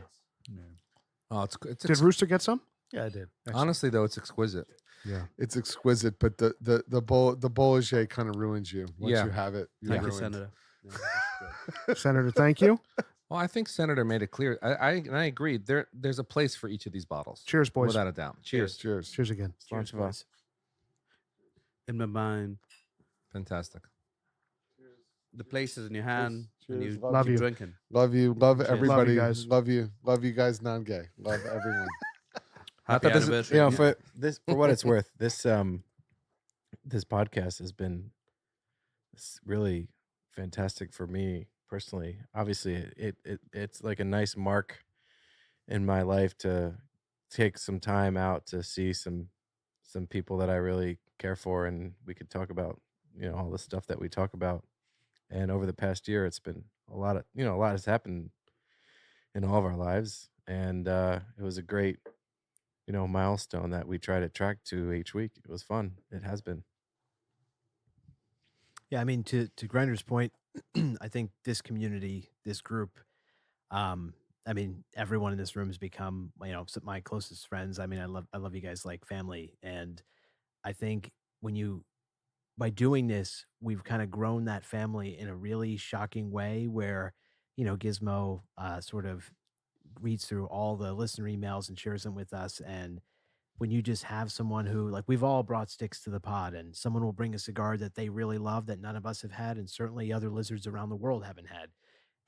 Oh, it's Did Rooster get some? Yeah, I did. honestly though, it's exquisite. Yeah. It's exquisite, but the Bollanger kind of ruins you once Yeah. you have it. You're thank you, ruined. Senator. Yeah, that's good. Senator, thank you. Well, I think Senator made it clear. I agree. There's a place for each of these bottles. Cheers, boys. Without a doubt. Cheers. Cheers. Cheers again. Launch of us. In my mind, Fantastic. the place is in your hand, and Cheers. you Love keep you. drinking. Love you. Love Cheers. everybody. guys. Love you. Love you guys, non-gay. Love everyone. Happy thought this is- anniversary. You know, for what it's worth, this podcast has been really fantastic for me personally. Obviously, it's like a nice mark in my life to take some time out to see some people that I really care for, and we could talk about all the stuff that we talk about. And over the past year, it's been a lot has happened in all of our lives, and it was a great milestone that we try to track to each week. It was fun. It has been. Yeah, I mean, to Grinder's point, I think this community, this group, I mean, everyone in this room has become, my closest friends. I mean, I love you guys like family, and I think by doing this, we've kind of grown that family in a really shocking way, where Gizmo sort of reads through all the listener emails and shares them with us. And when you just have someone who, like, we've all brought sticks to the pod, and someone will bring a cigar that they really love that none of us have had, and certainly other lizards around the world haven't had.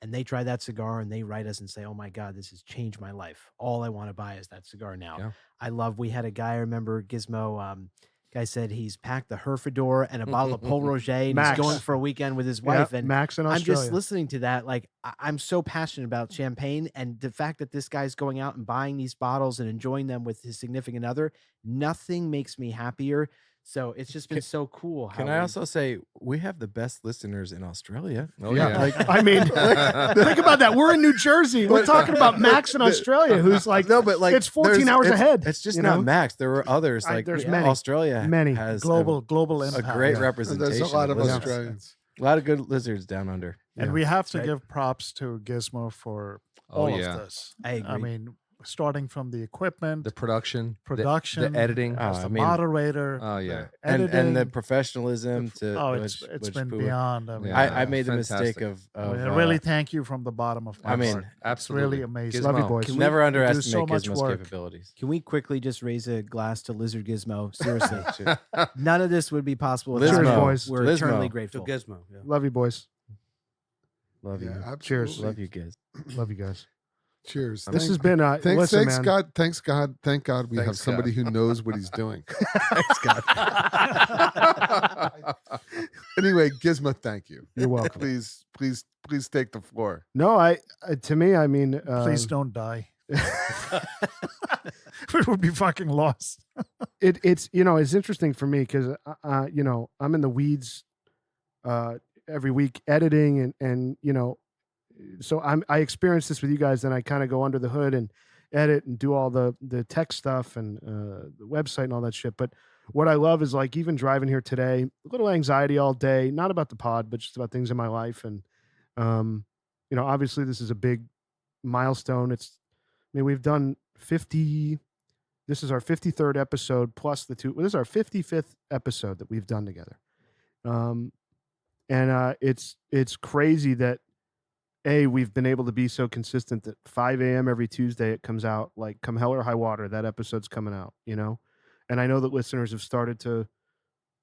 And they try that cigar and they write us and say, "Oh my God, this has changed my life. All I want to buy is that cigar now." Yeah. We had a guy, I remember Gizmo, guy said he's packed the Herfador and a bottle of Paul Roger, and Max. he's going for a weekend with his Yeah, wife. And Max in I'm Australia. just listening to that. Like, I'm so passionate about champagne, and the fact that this guy's going out and buying these bottles and enjoying them with his significant other, nothing makes me happier So it's just been so cool. Can I also say we have the best listeners in Australia? Oh yeah. Like, I mean, think about that. We're in New Jersey. We're talking about Max in Australia, who's like, No, but like it's 14 hours ahead. It's just you not know? Max. There were others. Like there's many. Australia Many. has global a impact. great And representation. there's a lot of lizards. Australians. A lot of good lizards down under. And Yeah, we have that's to right. give props to Gizmo for Oh, all yeah. of this. I agree. mean, starting from the equipment, The production, production, the editing. Oh, as the I mean- moderator, Oh, yeah. the And the editing. professionalism to it's which been Pua- beyond. I mean, Yeah. I made the mistake Fantastic. of I really thank you from the bottom of my I mean, heart. Absolutely. Really amazing. Love you, Gizmo. boys. Can we never do underestimate so much Gizmo's work. capabilities. Can we quickly just raise a glass to Lizard Gizmo? Seriously, none of this would be possible Lizmo. without him. boys. We're Lizmo. eternally To grateful. Gizmo. Yeah. Love you, boys. Love you. Yeah, Cheers. absolutely. Love you, Giz. Love you guys. Cheers. This has been Thanks, listen, thanks man. God. Thanks God. Thank God we have Thanks, somebody God. who knows what he's doing. Thanks, God. Anyway, Gizmo, thank you. You're welcome. Please take the floor. No, to me, I mean, Please don't die. We would be fucking lost. it's it's interesting for me because I'm in the weeds every week editing and so I experience this with you guys, then I kind of go under the hood and edit and do all the tech stuff and the website and all that shit. But what I love is like even driving here today, a little anxiety all day, not about the pod, but just about things in my life. And obviously this is a big milestone. We've done 50. This is our 53rd episode plus the two. This is our 55th episode that we've done together. It's crazy that we've been able to be so consistent that 5 a.m. every Tuesday it comes out, like come hell or high water, that episode's coming out, and I know that listeners have started to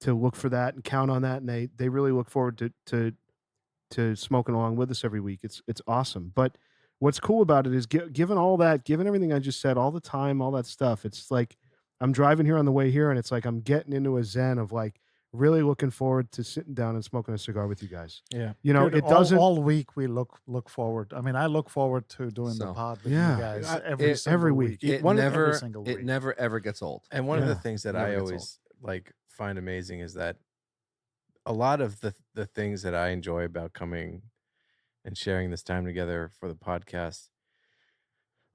look for that and count on that. And they really look forward to smoking along with us every week. It's awesome. But what's cool about it is given everything I just said, all the time, all that stuff, it's like I'm driving here on the way here and it's like I'm getting into a zen of like really looking forward to sitting down and smoking a cigar with you guys. Yeah. Dude, It doesn't all week we look forward. I mean, I look forward to doing the So, pod with yeah. you guys every single week. It Every never single week. ever gets old. And one of the Yeah. things that Never I gets always like find amazing is that a lot of the things that I enjoy about coming and sharing this time together for the podcast,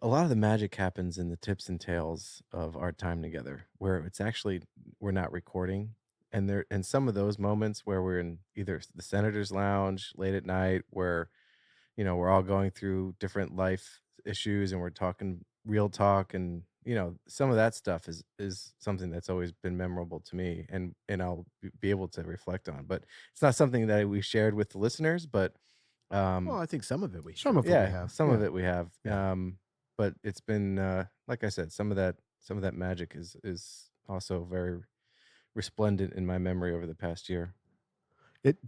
a lot of the magic happens in the tips and tails of our time together, where it's actually we're not recording. And some of those moments where we're in either the senator's lounge late at night, where we're all going through different life issues and we're talking real talk, and some of that stuff is something that's always been memorable to me, and I'll be able to reflect on. But it's not something that we shared with the listeners, but Well, I think some of it we Some of it should. we yeah, have. some of Yeah. it we have. Yeah. But it's been like I said, some of that magic is also very resplendent in my memory over the past year.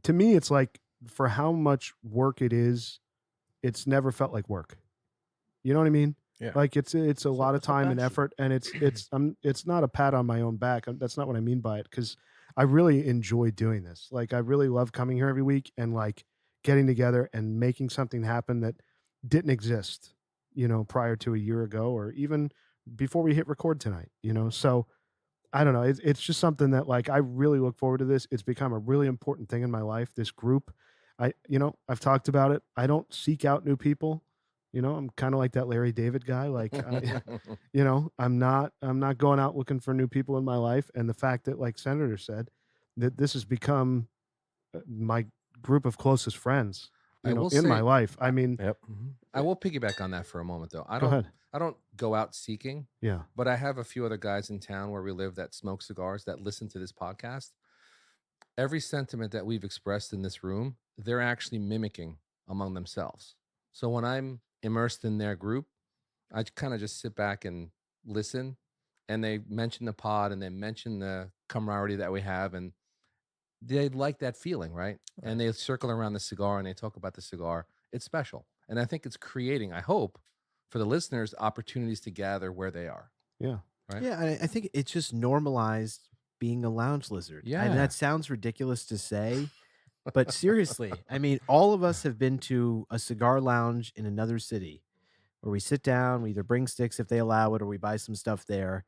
To me, it's like for how much work it is, it's never felt like work. You know what I mean? Yeah. Like it's a lot of it's a time and passion. effort, and it's not a pat on my own back. That's not what I mean by it, because I really enjoy doing this. Like I really love coming here every week and like getting together and making something happen that didn't exist, prior to a year ago or even before we hit record tonight. So I don't know. It's just something that like I really look forward to this. It's become a really important thing in my life. This group, I've talked about it. I don't seek out new people. I'm kind of like that Larry David guy. Like, I'm not going out looking for new people in my life. And the fact that, like Senator said, that this has become my group of closest friends, I will in my say- life. I mean, Yep. I will piggyback on that for a moment, though. go ahead. I don't go out seeking, Yeah. but I have a few other guys in town where we live that smoke cigars that listen to this podcast. Every sentiment that we've expressed in this room, they're actually mimicking among themselves. So when I'm immersed in their group, I kind of just sit back and listen, and they mention the pod and they mention the camaraderie that we have, and they like that feeling, right? And they circle around the cigar and they talk about the cigar. It's special. And I think it's creating, I hope, for the listeners, opportunities to gather where they are. Yeah. Right? Yeah, I think it's just normalized being a lounge lizard. Yeah. And that sounds ridiculous to say, but seriously, I mean, all of us have been to a cigar lounge in another city where we sit down, we either bring sticks if they allow it, or we buy some stuff there.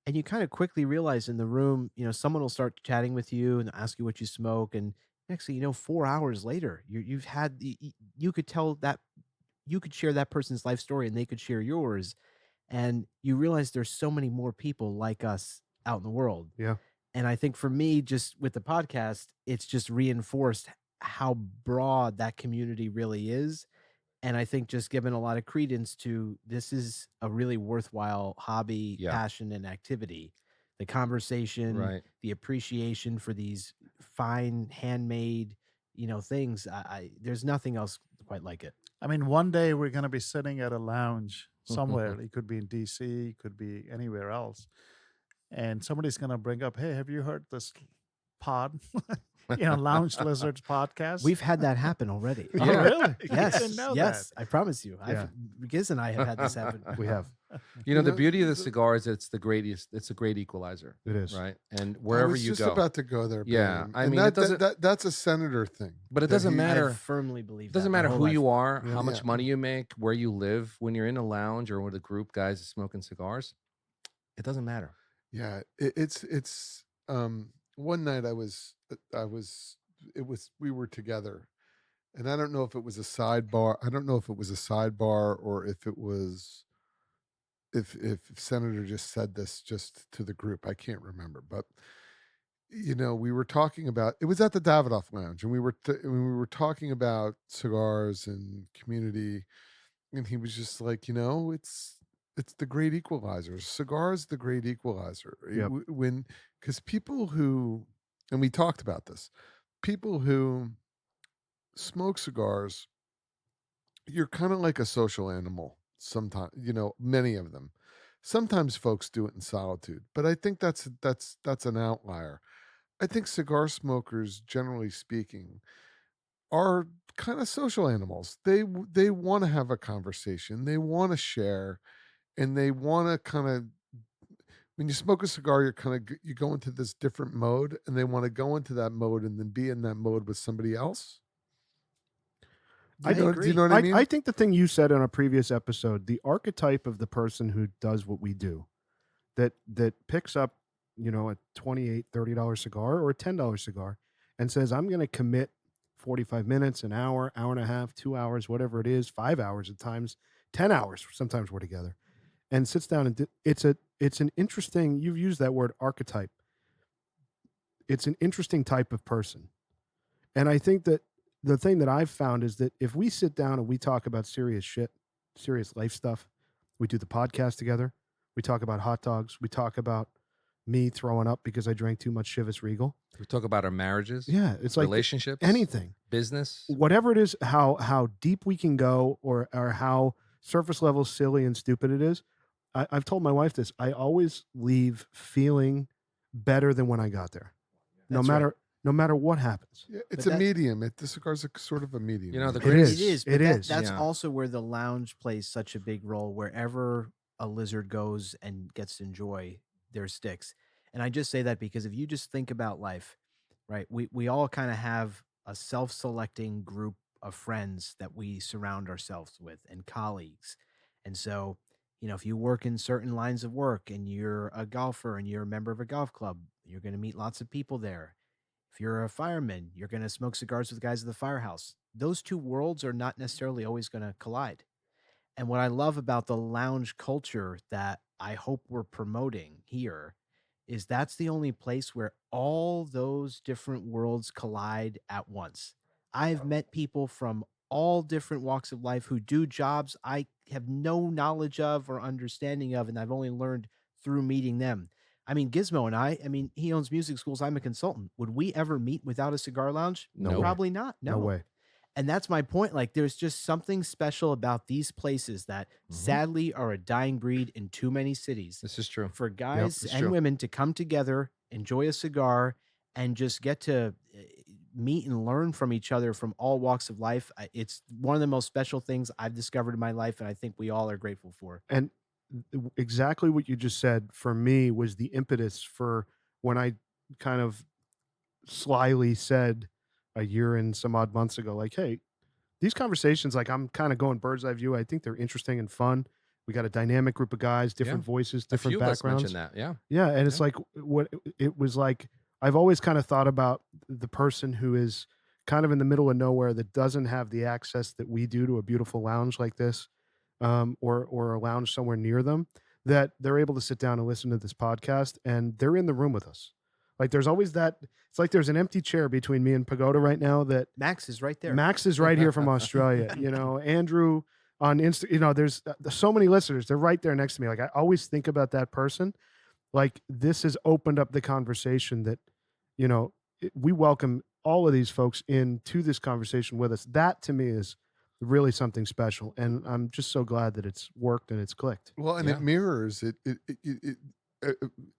And you kind of quickly realize in the room, someone will start chatting with you and ask you what you smoke. And next thing you know, 4 hours later, you've had, you could tell that you could share that person's life story and they could share yours. And you realize there's so many more people like us out in the world. Yeah. And I think for me, just with the podcast, it's just reinforced how broad that community really is. And I think just given a lot of credence to this is a really worthwhile hobby, Yeah. passion, and activity. The conversation, Right. the appreciation for these fine handmade, things. There's nothing else quite like it. I mean, one day we're going to be sitting at a lounge somewhere. It could be in DC, it could be anywhere else. And somebody's going to bring up, hey, have you heard this pod? Lounge Lizards podcast. We've had that happen already. Oh, Yeah. really? Yes, I didn't know yes, I promise you. Yeah. Giz and I have had this happen. We have. The beauty of the cigar is it's a great equalizer, It is. right? And I wherever was you just go. about to go there. Yeah, Bam. I And mean, it doesn't- that's a senator thing. But it that doesn't he- matter. I firmly believe It doesn't that my matter whole who life. you are, Yeah. how much Yeah. money you make, where you live. When you're in a lounge or with a group, guys smoking cigars, it doesn't matter. Yeah, it's one night we were together, and I don't know if it was a sidebar. I don't know if it was a sidebar or if it was if Senator just said this just to the group. I can't remember, but we were talking about it was at the Davidoff Lounge, and we were talking about cigars and community, and he was just like, it's the great equalizer. Cigar is the great equalizer. Yep. Because people who, and we talked about this, people who smoke cigars, you're kind of like a social animal sometimes, many of them. Sometimes folks do it in solitude, but I think that's an outlier. I think cigar smokers, generally speaking, are kind of social animals. They want to have a conversation. They want to share. And they want to kind of, when you smoke a cigar, you go into this different mode, and they want to go into that mode and then be in that mode with somebody else. Do you know what I mean? I think the thing you said on a previous episode, the archetype of the person who does what we do, that picks up, a $28, $30 cigar or a $10 cigar and says, I'm going to commit 45 minutes, an hour, hour and a half, 2 hours, whatever it is, 5 hours at times, 10 hours. Sometimes we're together. And sits down and it's an interesting, you've used that word archetype. It's an interesting type of person. And I think that the thing that I've found is that if we sit down and we talk about serious shit, serious life stuff, we do the podcast together, we talk about hot dogs, we talk about me throwing up because I drank too much Chivas Regal. We talk about our marriages. Yeah, it's like relationships, anything. business. Whatever it is, how deep we can go or how surface level silly and stupid it is. I've told my wife this. I always leave feeling better than when I got there, no matter what happens. Yeah, it's But a medium. The cigar's a sort of a medium. The It greatest. is. But It is. That's Yeah. also where the lounge plays such a big role. Wherever a lizard goes and gets to enjoy their sticks, and I just say that because if you just think about life, right? We all kind of have a self-selecting group of friends that we surround ourselves with and colleagues, and so. If you work in certain lines of work and you're a golfer and you're a member of a golf club, you're going to meet lots of people there. If you're a fireman, you're going to smoke cigars with guys at the firehouse. Those two worlds are not necessarily always going to collide. And what I love about the lounge culture that I hope we're promoting here is that's the only place where all those different worlds collide at once. I've met people from all different walks of life who do jobs I have no knowledge of or understanding of, and I've only learned through meeting them. I mean, Gizmo and I mean, he owns music schools. I'm a consultant. Would we ever meet without a cigar lounge? No way. Probably not. No way. And that's my point. Like, there's just something special about these places that sadly are a dying breed in too many cities. This is true. For guys it's and true. women to come together, enjoy a cigar, and just get to meet and learn from each other from all walks of life. It's one of the most special things I've discovered in my life, and I think we all are grateful for. And exactly what you just said for me was the impetus for when I kind of slyly said a year and some odd months ago, like, hey, these conversations, like I'm kind of going bird's eye view. I think they're interesting and fun. We got a dynamic group of guys, different voices, A different few of us backgrounds. mentioned that. Yeah. Yeah, and it's Yeah. like what it was like. I've always kind of thought about the person who is kind of in the middle of nowhere that doesn't have the access that we do to a beautiful lounge like this, or a lounge somewhere near them, that they're able to sit down and listen to this podcast, and they're in the room with us. Like there's always that. It's like there's an empty chair between me and Pagoda right now. That Max is right there. Max is right here from Australia. Andrew on Insta. There's so many listeners. They're right there next to me. Like I always think about that person. Like this has opened up the conversation that, we welcome all of these folks into this conversation with us. That to me is really something special, and I'm just so glad that it's worked and it's clicked. Well, and it mirrors it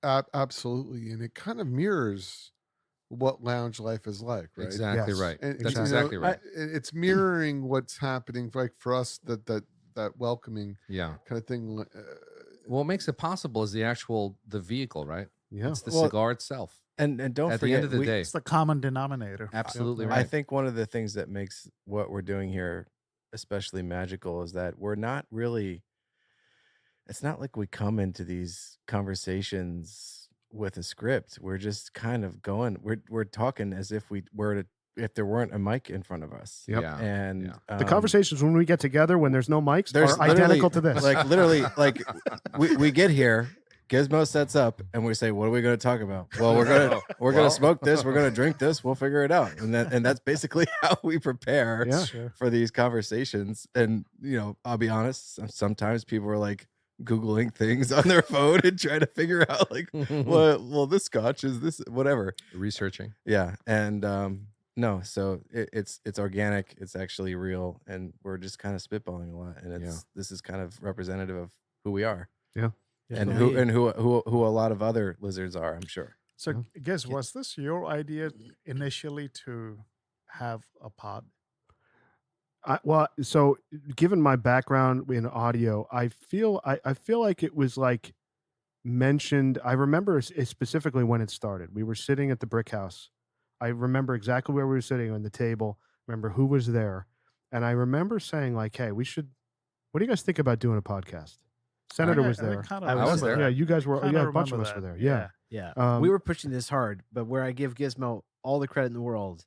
absolutely, and it kind of mirrors what lounge life is like, right? Exactly right. And, That's exactly right. It's mirroring what's happening, like for us, that welcoming Yeah. kind of thing. What makes it possible is the vehicle, right? Yeah. It's the cigar itself. And don't At forget, the end of the day, It's the common denominator. absolutely Yep. right. I think one of the things that makes what we're doing here especially magical is that we're not really, it's not like we come into these conversations with a script. We're just kind of going, we're talking as if we were to, if there weren't a mic in front of us. Yep. Yeah. And The conversations when we get together, when there's no mics, there's are identical to this. Like literally, like we get here, Gizmo sets up, and we say, "What are we going to talk about?" Well, we're gonna smoke this, we're gonna drink this, we'll figure it out, and that's basically how we prepare Yeah. Sure. for these conversations. And I'll be honest, sometimes people are like Googling things on their phone and trying to figure out like, well, this scotch is this whatever. Researching. Yeah, and no, so it's organic, it's actually real, and we're just kind of spitballing a lot, and this is kind of representative of who we are. Yeah. And who a lot of other lizards are, I'm sure. So, Giz, was this your idea initially to have a pod? So given my background in audio, I feel like it was like mentioned. I remember specifically when it started. We were sitting at the brick house. I remember exactly where we were sitting on the table. Remember who was there, and I remember saying like, "Hey, what do you guys think about doing a podcast?" Senator was there. I was there. Yeah, you guys were. Kinda Yeah, a bunch of remember us were that. there. Yeah. Yeah. We were pushing this hard, but where I give Gizmo all the credit in the world,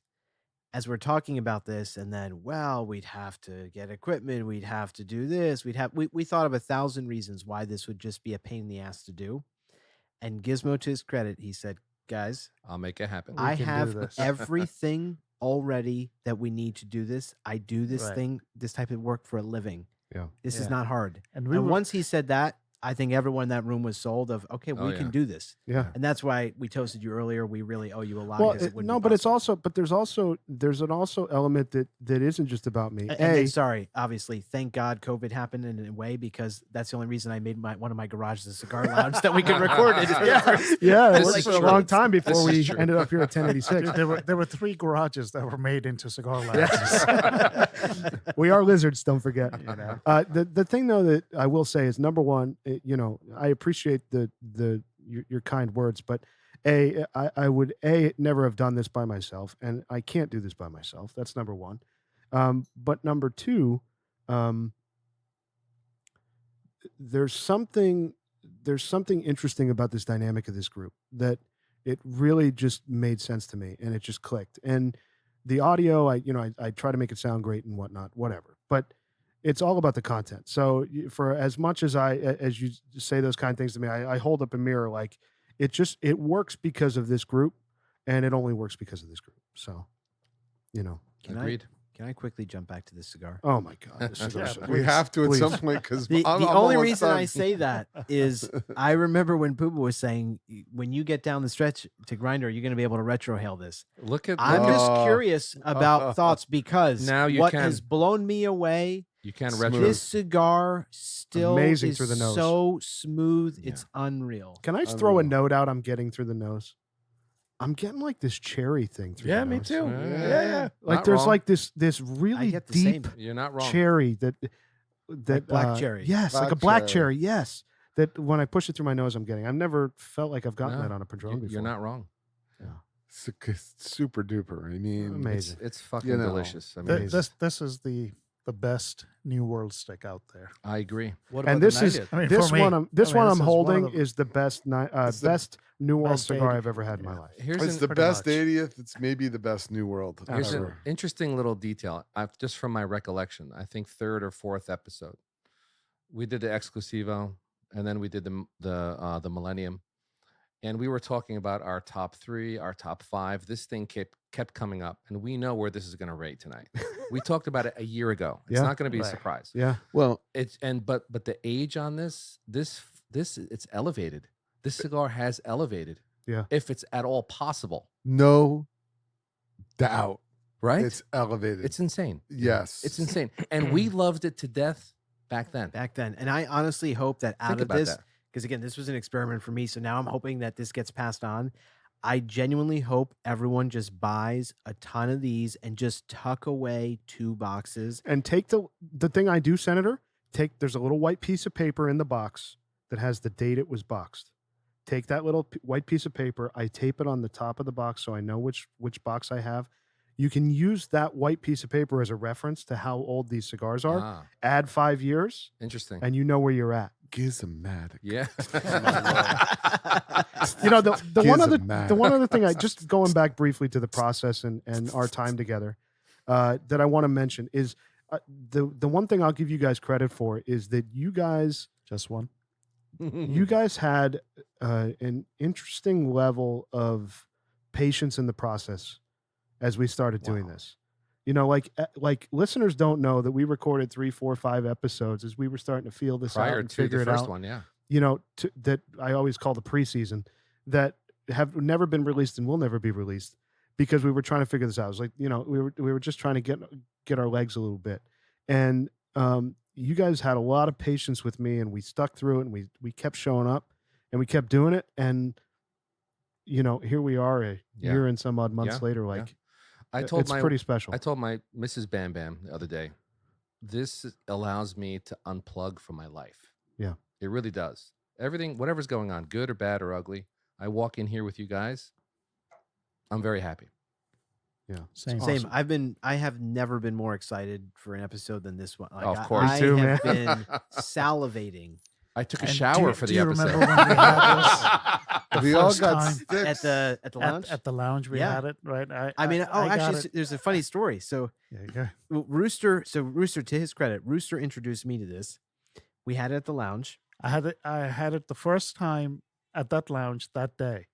as we're talking about this, and then, we'd have to get equipment, we'd have to do this, we thought of 1,000 reasons why this would just be a pain in the ass to do. And Gizmo, to his credit, he said, "Guys, I'll make it happen." We I can do have this." everything already that we need to do this. I do this Right. this type of work for a living. Yeah. This is Yeah. not hard." And And once he said that, I think everyone in that room was sold of, okay, Oh, we yeah. can do this. Yeah. And that's why we toasted you earlier. We really owe you a lot. Well, because it wouldn't no, be but it's possible. also there's an also element that isn't just about me. And then, sorry, obviously, thank God COVID happened in a way, because that's the only reason I made one of my garages a cigar lounge that we could record it. Yeah, it This worked is for a true. long time before This we is true. ended up here at 1086. there were 3 garages that were made into cigar lounges. We are lizards, don't forget. You know? The thing though that I will say is, number one, I appreciate your kind words, but I would never have done this by myself, and I can't do this by myself. That's number one. But number two, there's something interesting about this dynamic of this group that it really just made sense to me, and it just clicked. And the audio, I try to make it sound great and whatnot, whatever, but it's all about the content. So for as much as as you say those kind of things to me, I hold up a mirror, like it works because of this group, and it only works because of this group. So, Agreed. Can I quickly jump back to this cigar? oh my God. This is Yeah, awesome. We have to at Please. some point because The only reason I say that is I remember when Pooba was saying, when you get down the stretch to Grinder, you're going to be able to retrohale this. Look at I'm look at- just curious about thoughts, because Now you what can. has blown me away, you can Smooth. retro. this cigar still Amazing is through the nose. so smooth. Yeah. It's unreal. Can I just throw a Unreal. note out I'm getting through the nose? I'm getting like this cherry thing through Yeah, the me nose. too. Yeah. Yeah. Like Not there's wrong. like this I really get the deep same. You're not wrong. cherry that black cherry. Yes, like Black a black cherry. cherry. Yes, that when I push it through my nose, I'm getting. I've never felt like I've gotten No, that on a Padron before. You're not wrong. Super duper. I mean, Amazing. It's fucking You know, delicious. I mean, This is the the best New World stick out there. I agree. What And about this the is 90th? I mean, this for me, one. This I mean, one this I'm is one of holding the is the best It's the best New World best cigar 80 I've ever had in my yeah. life. Here's It's an, the pretty best much. 80th. It's maybe the best New World. here's an Absolutely. interesting little detail. I've just from my recollection, I think third or fourth episode, we did the Exclusivo, and then we did the Millennium, and we were talking about our top 3, our top 5. This thing kept coming up, and we know where this is going to rate tonight. We talked about it a year ago. It's Yeah. not going to be a Right. surprise. Yeah. Well, It's but the age on this it's elevated. This cigar has elevated. Yeah. If it's at all possible, no doubt. right? It's elevated. It's insane. yes. It's insane. And we loved it to death back then. back then. And I honestly hope that out Think of about this, that. because again, this was an experiment for me. So now I'm hoping that this gets passed on. I genuinely hope everyone just buys a ton of these and just tuck away 2 boxes. And take the thing I do, Senator. There's a little white piece of paper in the box that has the date it was boxed. Take that little white piece of paper. I tape it on the top of the box so I know which box I have. You can use that white piece of paper as a reference to how old these cigars are. Ah, Add 5 years, interesting. and you know where you're at. Gizmatic. Yeah. You know, the one other thing, I Gizmatic. just going back briefly to the process and our time together, that I want to mention is the one thing I'll give you guys credit for is that you guys Just one. had an interesting level of patience in the process as we started doing Wow. this. You know, like listeners don't know that we recorded 3, 4, 5 episodes as we were starting to feel this out Prior and to figure the it first out. one, yeah. You know, that I always call the preseason, that have never been released and will never be released because we were trying to figure this out. It was like, you know, we were just trying to get our legs a little bit. And you guys had a lot of patience with me, and we stuck through it, and we kept showing up and we kept doing it. And, you know, here we are a Yeah. year and some odd months Yeah. later. Yeah. Like, It's pretty special. I told my Mrs. Bam Bam the other day, this allows me to unplug from my life. Yeah. It really does. Everything, whatever's going on, good or bad or ugly, I walk in here with you guys. I'm very happy. Same. Same. I have never been more excited for an episode than this one. Like, Of course. I Me too, have man. been salivating I took a And shower do- for do the you episode. remember when we had The We all first got time sticks. at the lounge. at the lounge we Yeah. had it, right? I mean, got actually, it. there's a funny story. So Yeah, Rooster, to his credit, Rooster introduced me to this. We had it at the lounge. I had it the first time at that lounge that day.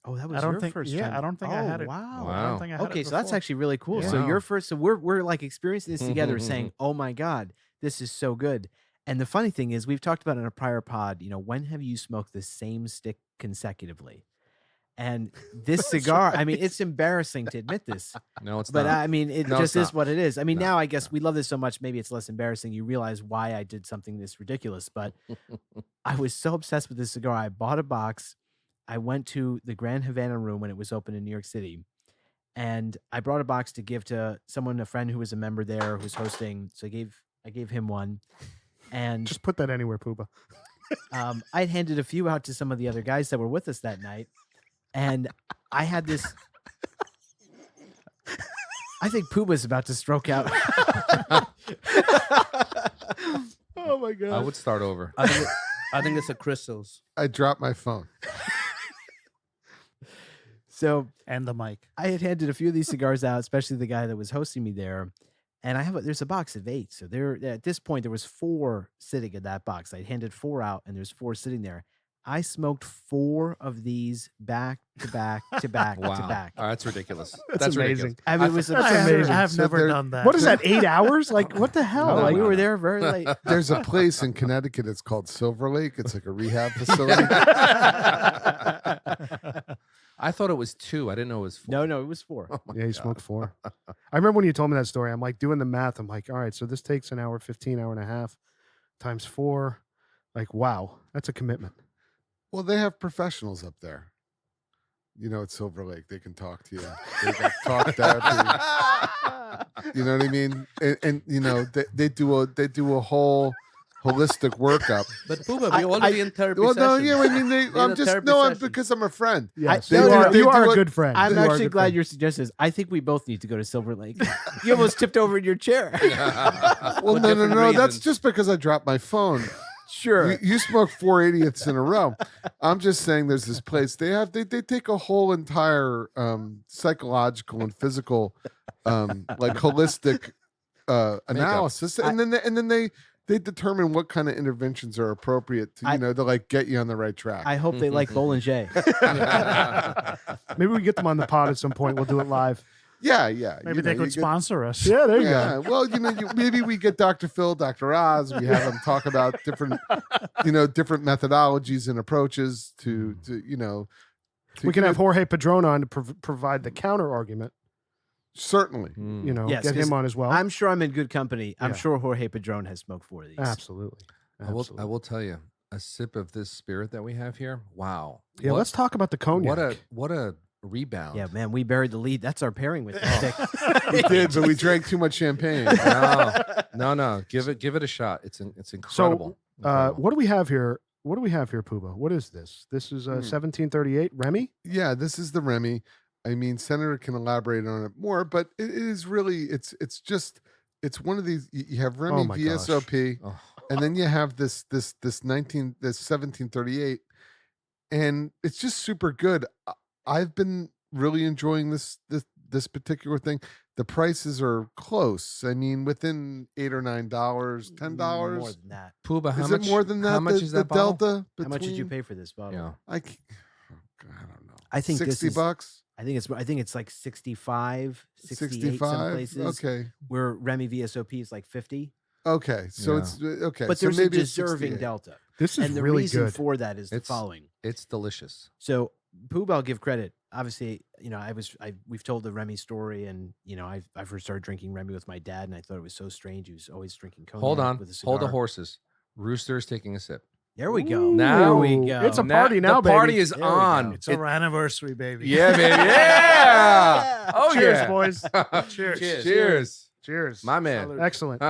Oh, that was I don't your think. first Yeah, time. I don't think I had it. Wow. I don't think I had Okay, it so that's before. actually really cool. Yeah. So Wow. you're first. So we're like experiencing this together, saying, "Oh my god, this is so good." And the funny thing is, we've talked about in a prior pod. You know, when have you smoked the same stick consecutively? And this cigar, I mean, it's embarrassing to admit this, No, it's but not. I mean, it No, just it's is not. what it is. I mean, No, now I guess we love this so much, maybe it's less embarrassing. You realize why I did something this ridiculous, but I was so obsessed with this cigar. I bought a box. I went to the Grand Havana room when it was open in New York City, and I brought a box to give to someone, a friend who was a member there who was hosting. So I gave him one, and Just put that anywhere, Pooba. I'd handed a few out to some of the other guys that were with us that night, and I had this. I think Pooba's about to stroke out. Oh my god! I would start over. I think it's the crystals. I dropped my phone. So And the mic. I had handed a few of these cigars out, especially the guy that was hosting me there. And there's a box of 8. So at this point, there was 4 sitting in that box. I handed 4 out, and there's 4 sitting there. I smoked 4 of these back to back to back Wow. to back. Oh, that's ridiculous. That's amazing. ridiculous. I mean, it was That's absurd. amazing. I have So never there- done that. What is that? 8 hours? Like, what the hell? No, No, Like, we no, were no. there very late. There's a place in Connecticut. It's called Silver Lake. It's like a rehab facility. I thought it was 2. I didn't know it was 4. No, it was 4. Oh my yeah, he God. smoked 4. I remember when you told me that story. I'm like doing the math. I'm like, all right, so this takes an hour, 15, hour and a half times 4. Like, wow, that's a commitment. Well, they have professionals up there. You know, at Silver Lake, they can talk to you. They got talk therapy. You know what I mean? And you know, they do a whole holistic workup. But Pooba, we're already in therapy Well, no, session. yeah, I mean, We're in I'm a just therapy no, I'm session. because I'm a friend. Yes, They you do- are, they you do are a it- good friend. I'm You are a actually good glad friend. your suggestion is. I think we both need to go to Silver Lake. You almost tipped over in your chair. Well, For no, different that's reasons. just because I dropped my phone. Sure. You smoke 4 idiots in a row. I'm just saying there's this place they take a whole entire psychological and physical like holistic analysis and then they determine what kind of interventions are appropriate to to like get you on the right track. I hope they like Bollanger. Maybe we get them on the pod at some point. We'll do it live. yeah. Maybe they could sponsor us. Yeah, there you Yeah, go. well, maybe we get Dr. Phil, Dr. Oz. We have them talk about different, different methodologies and approaches to We can have Jorge Padron on to provide the counter argument. certainly. Yes, get 'cause him on as well. I'm sure I'm in good company. I'm Yeah. sure Jorge Padron has smoked 4 of these. Absolutely. I will tell you, a sip of this spirit that we have here. Wow. Yeah, let's talk about the cognac. What a rebound. Yeah, man, we buried the lead. That's our pairing with the stick. We did, but we drank too much champagne. No. Give it a shot. It's incredible. Incredible. What do we have here? Pooba? What is this? This is 1738 Remy. Yeah, this is the Remy. I mean, Senator can elaborate on it more, but it is really it's one of these. You have Remy my VSOP, Oh. and then you have this 1738, and it's just super good. I've been really enjoying this particular thing. The prices are close. I mean, within $8 or $9, $10. More than that. Pooba, how Is much? it more than that? How much the, is the that bottle? delta? How much did you between- pay for this bottle? Yeah. I don't know. I think this 60 is- bucks. I think it's like 65, 68 some 65. places. Okay. Where Remy VSOP is like 50. Okay. So Yeah. it's okay. But so there's a maybe it's deserving 68. delta. This is And the really reason good. for that is the It's- following. It's delicious. So Poob, I'll give credit. Obviously, we've told the Remy story, and I first started drinking Remy with my dad, and I thought it was so strange. He was always drinking cognac. Hold on. with a Hold the cigar. horses. Rooster's taking a sip. There we go. Now- there we go. It's a party now, The party baby. is There we on. go. It's our anniversary, baby. Yeah, baby. Yeah. Oh, Cheers, yeah. boys. Cheers. Cheers. Cheers. My man. Salute. Excellent.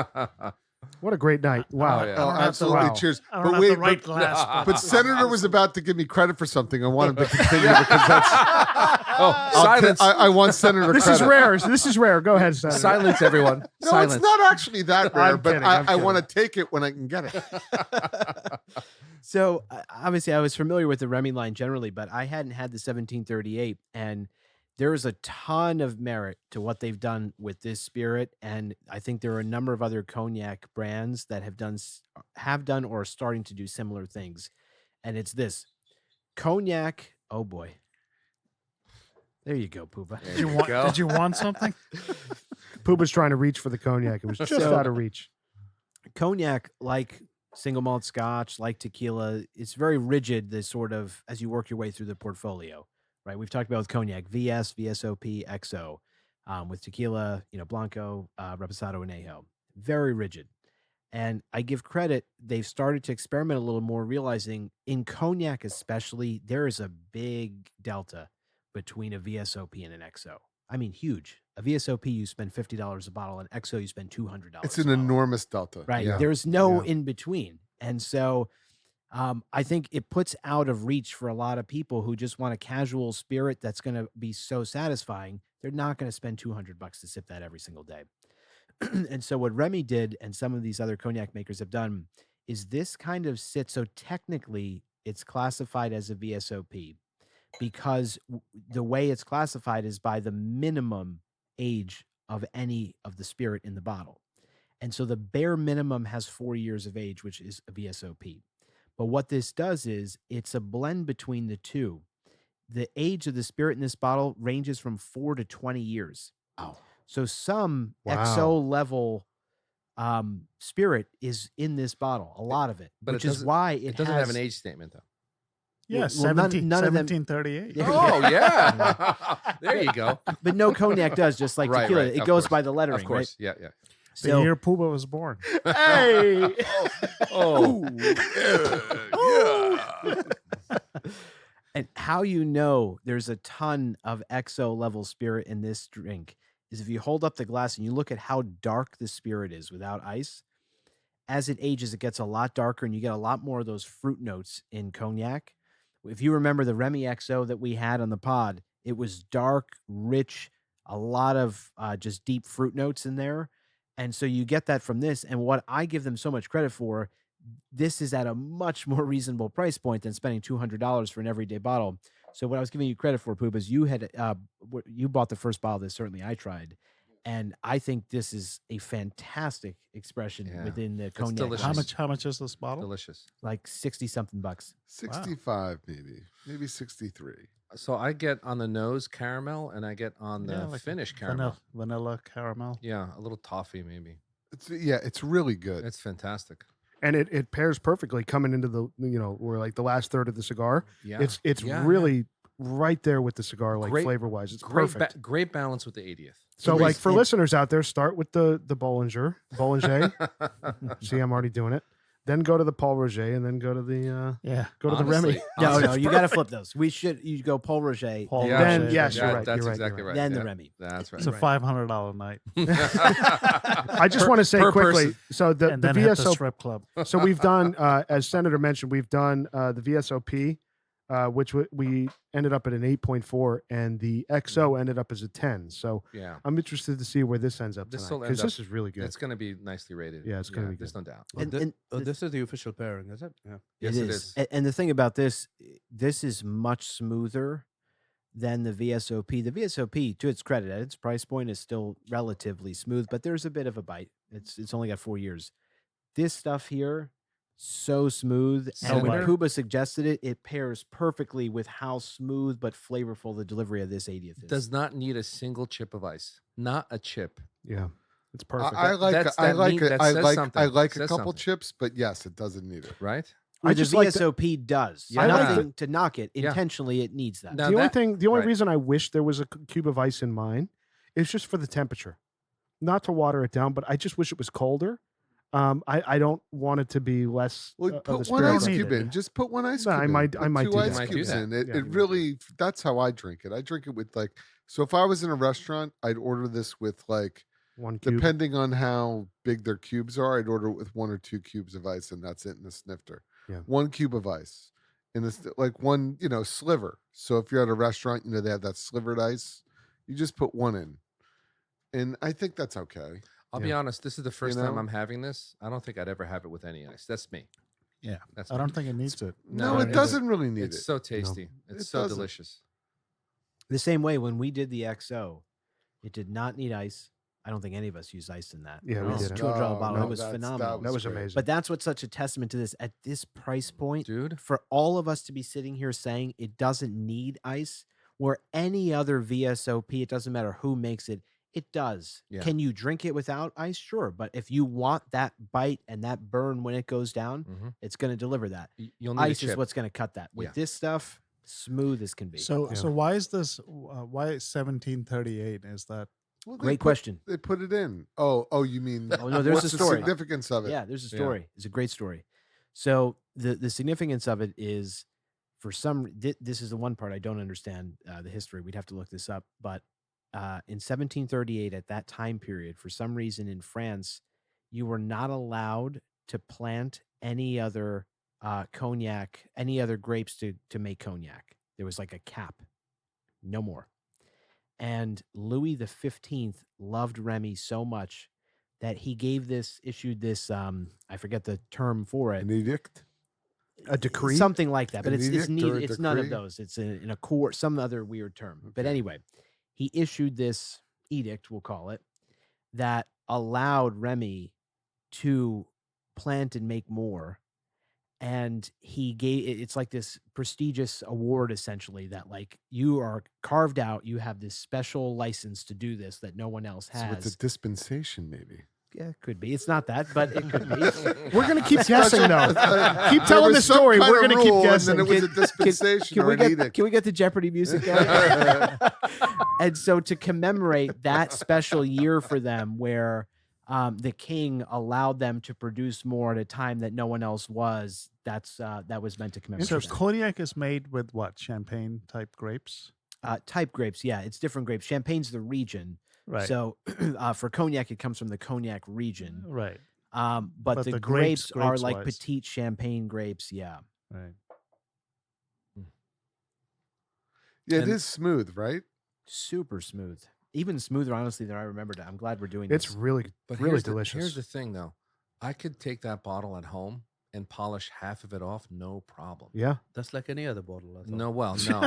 What a great night. Wow. Oh, yeah. Oh, don't have to- absolutely. wow. Cheers. I don't But have wait, the right but, glass. but Senator was about to give me credit for something. I want him to continue because that's. Silence. I want Senator This credit. is rare. This is rare. Go ahead, Senator. Silence, everyone. No, Silence. it's not actually that rare, I'm but kidding, I'm I kidding. want to take it when I can get it. So obviously, I was familiar with the Remy line generally, but I hadn't had the 1738, and there is a ton of merit to what they've done with this spirit, and I think there are a number of other cognac brands that have done or are starting to do similar things, and it's this cognac. Oh boy, there you go, Pooba. There Did you you want? go. Did you want something? Pooba's trying to reach for the cognac. It was just So- out of reach. Cognac, like single malt scotch, like tequila, it's very rigid. The sort of as you work your way through the portfolio, right? We've talked about with cognac, VS, VSOP, XO, with tequila, Blanco, Reposado, and Añejo. Very rigid. And I give credit, they've started to experiment a little more, realizing in cognac especially, there is a big delta between a VSOP and an XO. I mean, huge. A VSOP, you spend $50 a bottle, and XO, you spend $200. It's a an bottle. enormous delta. Right. Yeah. There's no Yeah. in between. And so I think it puts out of reach for a lot of people who just want a casual spirit that's going to be so satisfying. They're not going to spend $200 to sip that every single day. And so what Remy did and some of these other cognac makers have done is this kind of sits. So technically it's classified as a VSOP because the way it's classified is by the minimum age of any of the spirit in the bottle. And so the bare minimum has 4 years of age, which is a VSOP. But what this does is it's a blend between the two. The age of the spirit in this bottle ranges from 4 to 20 years. Wow. So some Wow. XO level spirit is in this bottle, a lot of it, But which it is doesn't- why It doesn't have an age statement, though. Yeah, Well, none of them- 1738. There you Oh, yeah. There you go. But no cognac does, just like Right, tequila. right, It of goes course. by the lettering, Of course. right? Yeah. The So year Pooba was born. Hey. Oh. and how you know there's a ton of XO level spirit in this drink is if you hold up the glass and you look at how dark the spirit is without ice, as it ages, it gets a lot darker, and you get a lot more of those fruit notes in cognac. If you remember the Remy XO that we had on the pod, it was dark, rich, a lot of just deep fruit notes in there. And so you get that from this. And what I give them so much credit for, this is at a much more reasonable price point than spending $200 for an everyday bottle. So what I was giving you credit for, Poop, is you had you bought the first bottle that certainly I tried. And I think this is a fantastic expression within the cognac. delicious. How much is this bottle? Delicious. Like 60 something bucks. 65 maybe 63. So I get on the nose caramel, and I get on the like finish caramel. Vanilla caramel. Yeah, a little toffee maybe. It's really good. It's fantastic. And it pairs perfectly coming into the we're like the last third of the cigar. Yeah, It's really right there with the cigar, like flavor wise. It's perfect. Great balance with the 80th. So like for listeners out there, start with the Bollanger. See, I'm already doing it. Then go to the Paul Roger, and then go to the go to the Remy. No, you got to flip those. You go Paul Roger. Then yes, you're right. That's you're exactly right. Then the Remy. That's right. It's a $500 night. I just want to say quickly. person. So the And then hit the VSOP. strip club. So we've done, as Senator mentioned, we've done the VSOP, which we ended up at an 8.4, and the XO ended up as a 10. So Yeah. I'm interested to see where this ends up This tonight, will end because up- this is really good. It's going to be nicely rated. Yeah, it's gonna be There's good. no doubt. This is the official pairing, is it? Yeah. Yes, it it is. is. And the thing about this is much smoother than the VSOP. The VSOP, to its credit, at its price point, is still relatively smooth, but there's a bit of a bite. It's only got 4 years. This stuff here, so smooth. And when light. Kuba suggested it, it pairs perfectly with how smooth but flavorful the delivery of this 80th is. Does not need a single chip of ice. Not a chip. Yeah, it's perfect. I like That a says couple something. chips, but yes, it doesn't need it. Right? Well, I the just like the- VSOP does. Yeah. Nothing to knock it. Yeah. Intentionally, it needs that. Now the only right. reason I wish there was a cube of ice in mine is just for the temperature, not to water it down, but I just wish it was colder. I don't want it to be less. Well, of put the one spirit. ice need cube it. in. Just put one ice No, cube I in. might- Put I might two do ice that. cubes Might do in. that. It, Yeah, it you really, that's how I drink it. I drink it with so if I was in a restaurant, I'd order this with One cube. depending on how big their cubes are, I'd order it with 1 or 2 cubes of ice, and that's it in the snifter. Yeah. 1 cube of ice. And it's like one, sliver. So if you're at a restaurant, they have that slivered ice. You just put 1 in. And I think that's okay. I'll be honest. This is the first time know? I'm having this. I don't think I'd ever have it with any ice. That's me. Yeah. That's I me. don't think it needs it. No, No, it doesn't really need It's it. so tasty. It's It so doesn't. delicious. The same way when we did the XO, it did not need ice. I don't think any of us used ice in that. Yeah, It we was didn't. $200 No, bottle. no, It was that's- phenomenal. That was great. amazing. But that's what's such a testament to this. At this price point, Dude. for all of us to be sitting here saying it doesn't need ice, where any other VSOP, it doesn't matter who makes it, it does. Yeah. Can you drink it without ice? Sure. But if you want that bite and that burn when it goes down, Mhm. it's going to deliver that. You'll need Ice a is chip. what's going to cut that. With Yeah. this stuff, smooth as can be. So Yeah. so why is this? Why 1738? Is that? Well, Great question. They put it in. Oh, you mean? Oh, no, there's what's a the story. significance of it? Yeah, there's a Yeah. story. It's a great story. So the significance of it is, for some, this is the one part I don't understand the history. We'd have to look this up. But in 1738, at that time period, for some reason in France, you were not allowed to plant any other cognac, any other grapes to make cognac. There was like a cap, no more. And Louis XV loved Remy so much that he issued this, I forget the term for it. An edict. A decree. Something like that, but An it's edict or a it's none of decree? those. It's in a court, some other weird term. But Okay. anyway, he issued this edict, we'll call it, that allowed Remy to plant and make more. And he gave it's like this prestigious award, essentially, that like you are carved out, you have this special license to do this that no one else So has. it's a dispensation, maybe. Yeah, it could be. It's not that, but it could be. We're gonna keep guessing though. Keep There telling was the some story. kind We're of gonna keep rule, guessing. And then it was a dispensation Can or we an get edict. can we get the Jeopardy music going? And so to commemorate that special year for them, where the king allowed them to produce more at a time that no one else was, that was meant to commemorate. So that. cognac is made with what? Champagne type grapes. Type grapes, yeah, it's different grapes. Champagne's the region, Right. so for cognac, it comes from the cognac region. Right. But the grapes are like wise. petite champagne grapes. Yeah. Right. Yeah, it And- is smooth, right? Super smooth. Even smoother, honestly, than I remembered. I'm glad we're doing It's this. really, But really here's delicious. Here's the thing, though. I could take that bottle at home and polish half of it off, no problem. Yeah. That's like any other bottle. I thought. No, well, no.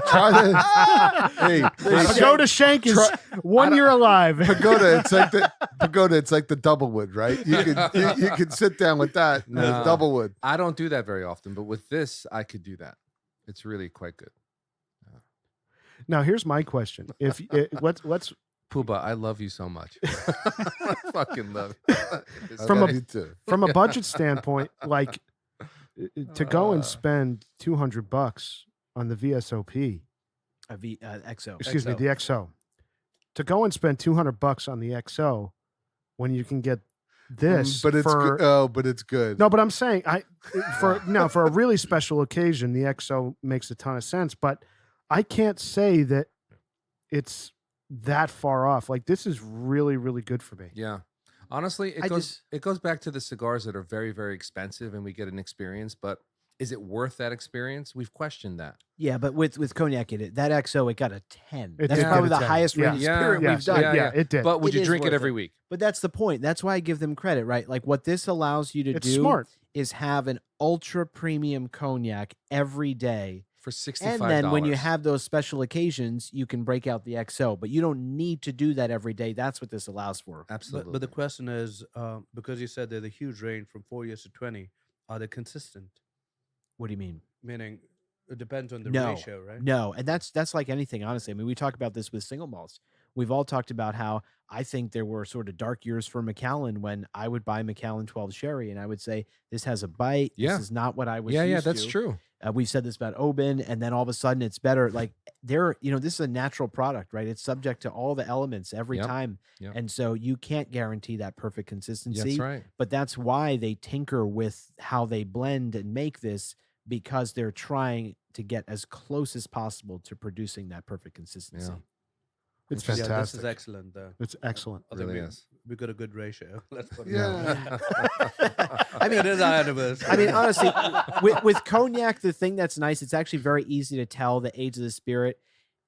Try the hey, Pagoda Shank is 1 year alive. Pagoda. It's like the Doublewood, right? You can sit down with that. No. Doublewood. I don't do that very often, but with this, I could do that. It's really quite good. Now, here's my question: what's Puba, I love you so much. I fucking love you. This From guy- You too. from a budget standpoint, like to go and Uh. spend $200 on the VSOP? XO. Excuse me, the XO. To go and spend $200 on the XO when you can get this, but it's for good. Oh, but it's good. no, but I'm saying for a really special occasion, the XO makes a ton of sense. But I can't say that it's that far off. Like this is really, really good for me. Yeah. Honestly, it goes back to the cigars that are very, very expensive and we get an experience, but is it worth that experience? We've questioned that. Yeah, but with cognac, that XO, it got a 10. It That's did probably get a the 10. highest Yeah. rated spirit Yes. we've done. Yeah, it did. But would It you is drink it worth every it. week? But that's the point. That's why I give them credit, right? Like what this allows you to It's do smart. is have an ultra premium cognac every day. For $65. And then when you have those special occasions, you can break out the XO. But you don't need to do that every day. That's what this allows for. Absolutely. But the question is, because you said there's a huge range from 4 years to 20, are they consistent? What do you mean? Meaning, it depends on the No. ratio, right? No, and that's like anything, honestly. I mean, we talk about this with single malts. We've all talked about how I think there were sort of dark years for Macallan when I would buy Macallan 12 Sherry and I would say, this has a bite. Yeah. This is not what I was yeah, used that's to. true. We've said this about Oban, and then all of a sudden it's better. Like this is a natural product, right? It's subject to all the elements every Yep. time. Yep. And so you can't guarantee that perfect consistency. That's right. But that's why they tinker with how they blend and make this, because they're trying to get as close as possible to producing that perfect consistency. Yeah. It's Yeah, this fantastic. is excellent, though. It's excellent. I think Really we, is. we got a good ratio. Let's put it Yeah. I mean, it is our anniversary. I mean, honestly, with cognac, the thing that's nice, it's actually very easy to tell the age of the spirit.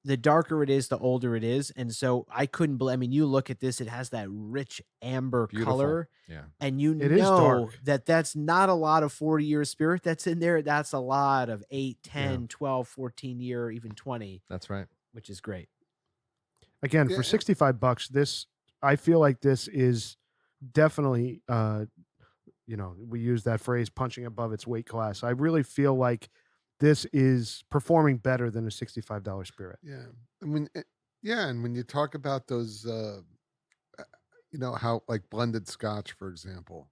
The darker it is, the older it is. And so I couldn't believe, I mean, you look at this, it has that rich amber Beautiful. color. Yeah. And you It is know dark. that's not a lot of 40-year spirit that's in there. That's a lot of 8, 10, 12, 14 year, even 20, That's right. which is great. Again, Yeah. for $65, this I feel like this is definitely we use that phrase punching above its weight class. I really feel like this is performing better than a $65 spirit. Yeah. I mean, and when you talk about those, how like blended Scotch, for example,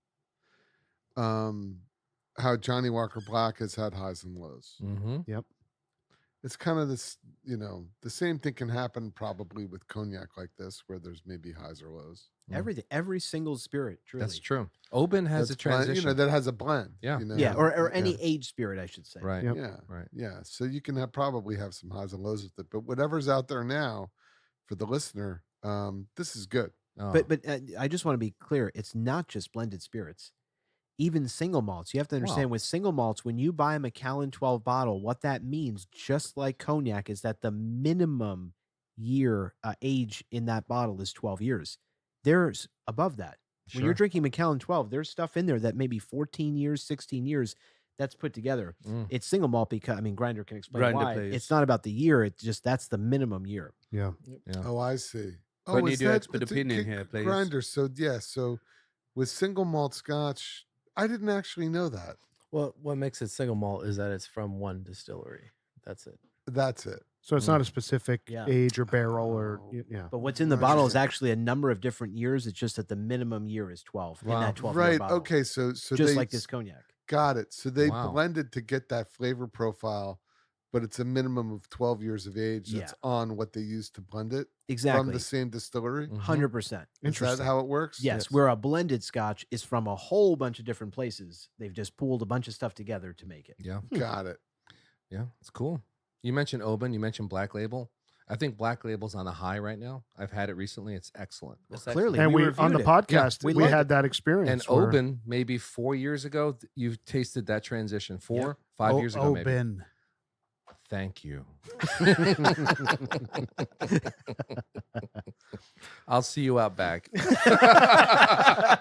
how Johnny Walker Black has had highs and lows. Mm-hmm. It's kind of this, the same thing can happen probably with cognac like this, where there's maybe highs or lows. Everything, every single spirit, truly. That's true. Oban has That's a transition. that has a blend. Yeah. Yeah, or any age spirit, I should say. Right. Yep. Yeah. Right. Yeah. So you can probably have some highs and lows with it, but whatever's out there now for the listener, this is good. Oh, But I just want to be clear. It's not just blended spirits. Even single malts. You have to understand Wow. with single malts, when you buy a Macallan 12 bottle, what that means, just like cognac, is that the minimum year age in that bottle is 12 years. There's above that. When you're sure. drinking Macallan 12, there's stuff in there that maybe 14 years, 16 years that's put together. Mm. It's single malt because, I mean, Grinder can explain Grinder, why. please. It's not about the year. It's just that's the minimum year. Yeah. Yeah. Oh, I see. But need is your that- expert it's a opinion here, please. Grinder. So with single malt Scotch, I didn't actually know that. Well, what makes it single malt is that it's from one distillery. That's it. That's it. So it's not a specific Yeah. age or barrel or Oh. yeah. But what's in the Oh, bottle is interesting. actually a number of different years. It's just that the minimum year is 12 in Wow. that 12 Right. bottle. Okay. So Just they like this cognac. got it. So they Wow. blended to get that flavor profile, but it's a minimum of 12 years of age that's on what they use to blend it from Exactly. the same distillery. Mhm. 100%. Is that Interesting. how it works? Yes, where a blended scotch is from a whole bunch of different places. They've just pooled a bunch of stuff together to make it. Yeah. Got it. Yeah. It's cool. You mentioned Oban. You mentioned Black Label. I think Black Label's on a high right now. I've had it recently. It's excellent. It's Clearly, And we on reviewed the it. podcast we we loved had it. that And experience. where- Oben, maybe 4 years ago, you've tasted that transition. 5 years ago, maybe. Oben. Thank you. I'll see you out back.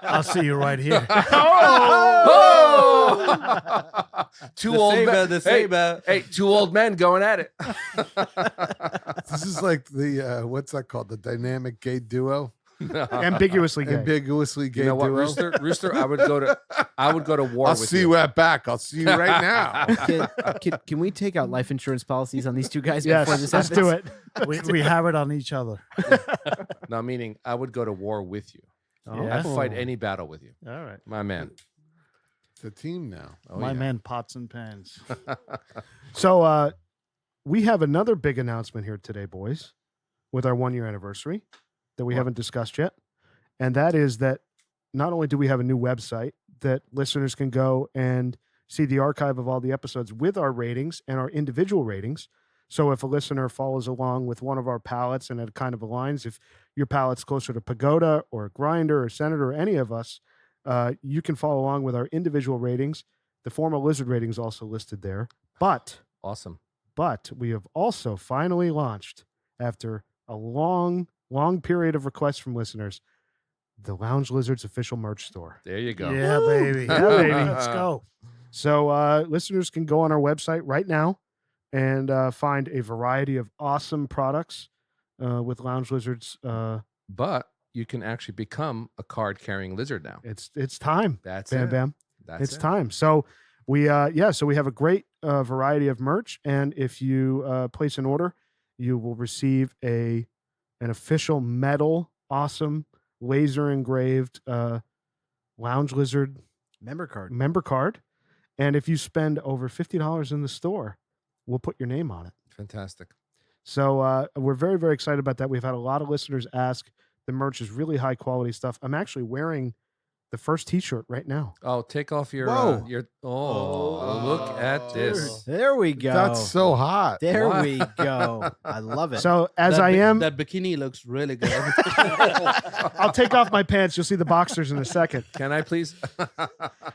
I'll see you right here. Oh! Two The old saber, men. the Hey, saber. hey, two old men going at it. This is like the what's that called? The dynamic gay duo, ambiguously gay. ambiguously gay You know what, duo. Rooster? I would go to war I'll with see you. you at back. I'll see you right now. Can we take out life insurance policies on these two guys Yes, before this let's happens? do it. We have it on each other. No, meaning I would go to war with you. Yeah. I'd fight any battle with you, All right. my man. It's a team now. Oh, My yeah. man, pots and pans. So we have another big announcement here today, boys, with our 1 year anniversary that we haven't discussed yet. And that is that not only do we have a new website that listeners can go and see the archive of all the episodes with our ratings and our individual ratings. So if a listener follows along with one of our palettes and it kind of aligns, if your palette's closer to Pagoda or Grinder or Senator or any of us, you can follow along with our individual ratings. The formal Lizard rating is also listed there. But Awesome. we have also finally launched, after a long period of requests from listeners, the Lounge Lizards official merch store. There you go. Yeah, baby. Yeah, baby. Let's go. So listeners can go on our website right now and find a variety of awesome products with Lounge Lizards. But you can actually become a card-carrying lizard now. It's time. That's Bam it. Bam. That's It's it. time. So we so we have a great variety of merch, and if you place an order, you will receive an official metal, awesome laser engraved Lounge Lizard Member card. member card. And if you spend over $50 in the store, we'll put your name on it. Fantastic. So we're very, very excited about that. We've had a lot of listeners ask. The merch is really high quality stuff. I'm actually wearing the first T-shirt right now. Oh, take off your Whoa. look at this. There we go. That's so hot. There Wow. we go. I love it. So as I am, That bikini looks really good. I'll take off my pants. You'll see the boxers in a second. Can I please?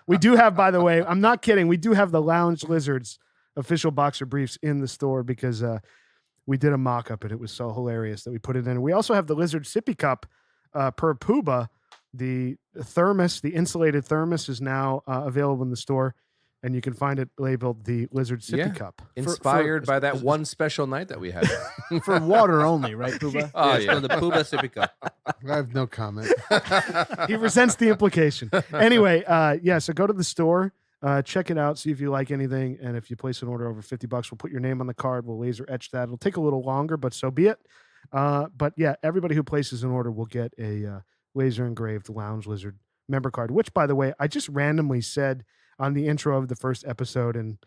We do have, by the way, I'm not kidding. We do have the Lounge Lizards official boxer briefs in the store because we did a mock-up and it was so hilarious that we put it in. We also have the Lizard Sippy Cup per Puba. The thermos, the insulated thermos, is now available in the store, and you can find it labeled the Lizard Sippy Yeah. Cup. Inspired by that one special night that we had. For water only, right, Puba? Oh, Yes, yeah. from the Puba Civica. I have no comment. He resents the implication. Anyway, so go to the store, check it out, see if you like anything, and if you place an order over $50, we'll put your name on the card. We'll laser etch that. It'll take a little longer, but so be it. But yeah, everybody who places an order will get a laser engraved Lounge Lizard member card, which, by the way, I just randomly said on the intro of the first episode, and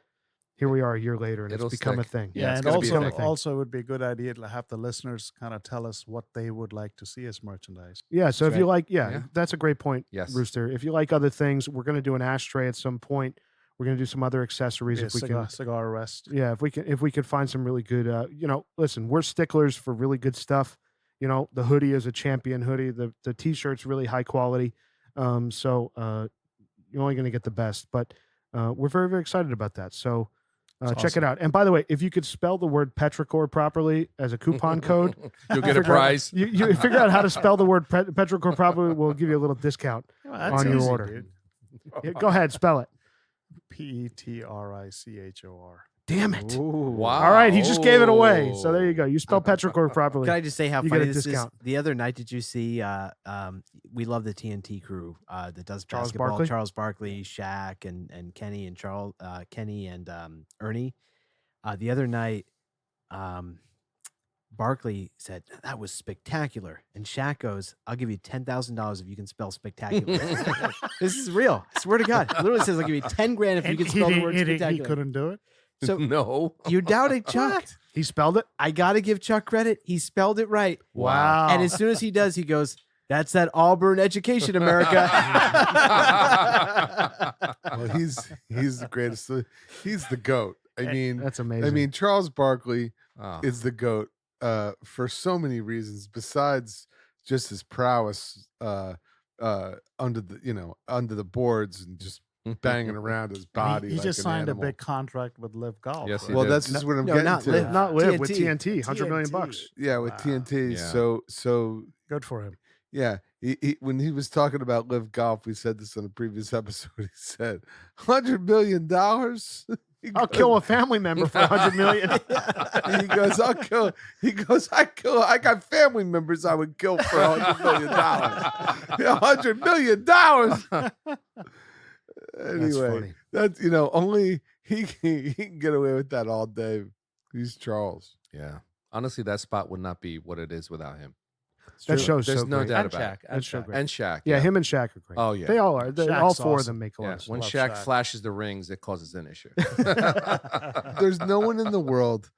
here we are a year later, and It'll it's become a stick. thing. Yeah, it's and gonna be a also, thing. also it would be a good idea to have the listeners kind of tell us what they would like to see as merchandise. Yeah. So That's if you right. like, Yeah. that's a great point, Yes. Rooster. If you like other things, we're going to do an ashtray at some point. We're going to do some other accessories Be a if we cigar, can. cigar rest. Yeah, if we could find some really good, listen, we're sticklers for really good stuff. The hoodie is a champion hoodie. The T-shirt's really high quality. So you're only going to get the best. But we're very, very excited about that. So That's check it awesome. out. And by the way, if you could spell the word petrichor properly as a coupon code, You'll get a figure out- prize. you figure out how to spell the word petrichor properly, we'll give you a little discount. Well, that's On your easy, order. dude. Yeah, go ahead, spell it. Petrichor. Damn it. Wow. All right, he just gave it away. So there Oh. you go. You spell petrichor properly. Can I just say how You get funny a this discount. is? The other night, did you see? We love the TNT crew that does Charles basketball. Barkley? Charles Barkley, Shaq, and Kenny and Kenny and Ernie. The other night, Barkley said that was spectacular, and Shaq goes, "I'll give you $10,000 if you can spell spectacular." This is real. I swear to God, it literally says, "I'll give you 10 grand if you And can spell the word he spectacular." couldn't do it. So No. you doubted Chuck. He spelled it? I got to give Chuck credit. He spelled it right. Wow. And as soon as he does, he goes, "That's that Auburn education, America." Well, he's the greatest. He's the GOAT. I mean, That's amazing. Charles Barkley Oh. is the GOAT. for so many reasons besides just his prowess under the boards and just banging around his body. He like just an signed animal. a big contract with Live Golf. Yes, he Well, did. that's just what I'm No, getting not to. Live. Not live with TNT. TNT, $100 million bucks. Yeah, with Wow. TNT. Yeah. So Good for him. yeah, he when he was talking about Live Golf, we said this on a previous episode. He said, $100 million. I'll kill a family member for $100 million. He goes, I'll kill. He goes, I got family members I would kill for $100 million. $100 million. Anyway, that's only he can get away with that all day. He's Charles. Yeah. Honestly, that spot would not be what it is without him. That show's There's so no great. doubt And about Shaq. it. And That's so Shaq. great. And Shaq. Yeah, him and Shaq are great. Oh, yeah. They all are. All Shaq's four of awesome. them make a Yeah. lot of When Love Shaq Shaq. flashes the rings, it causes an issue. There's no one in the world,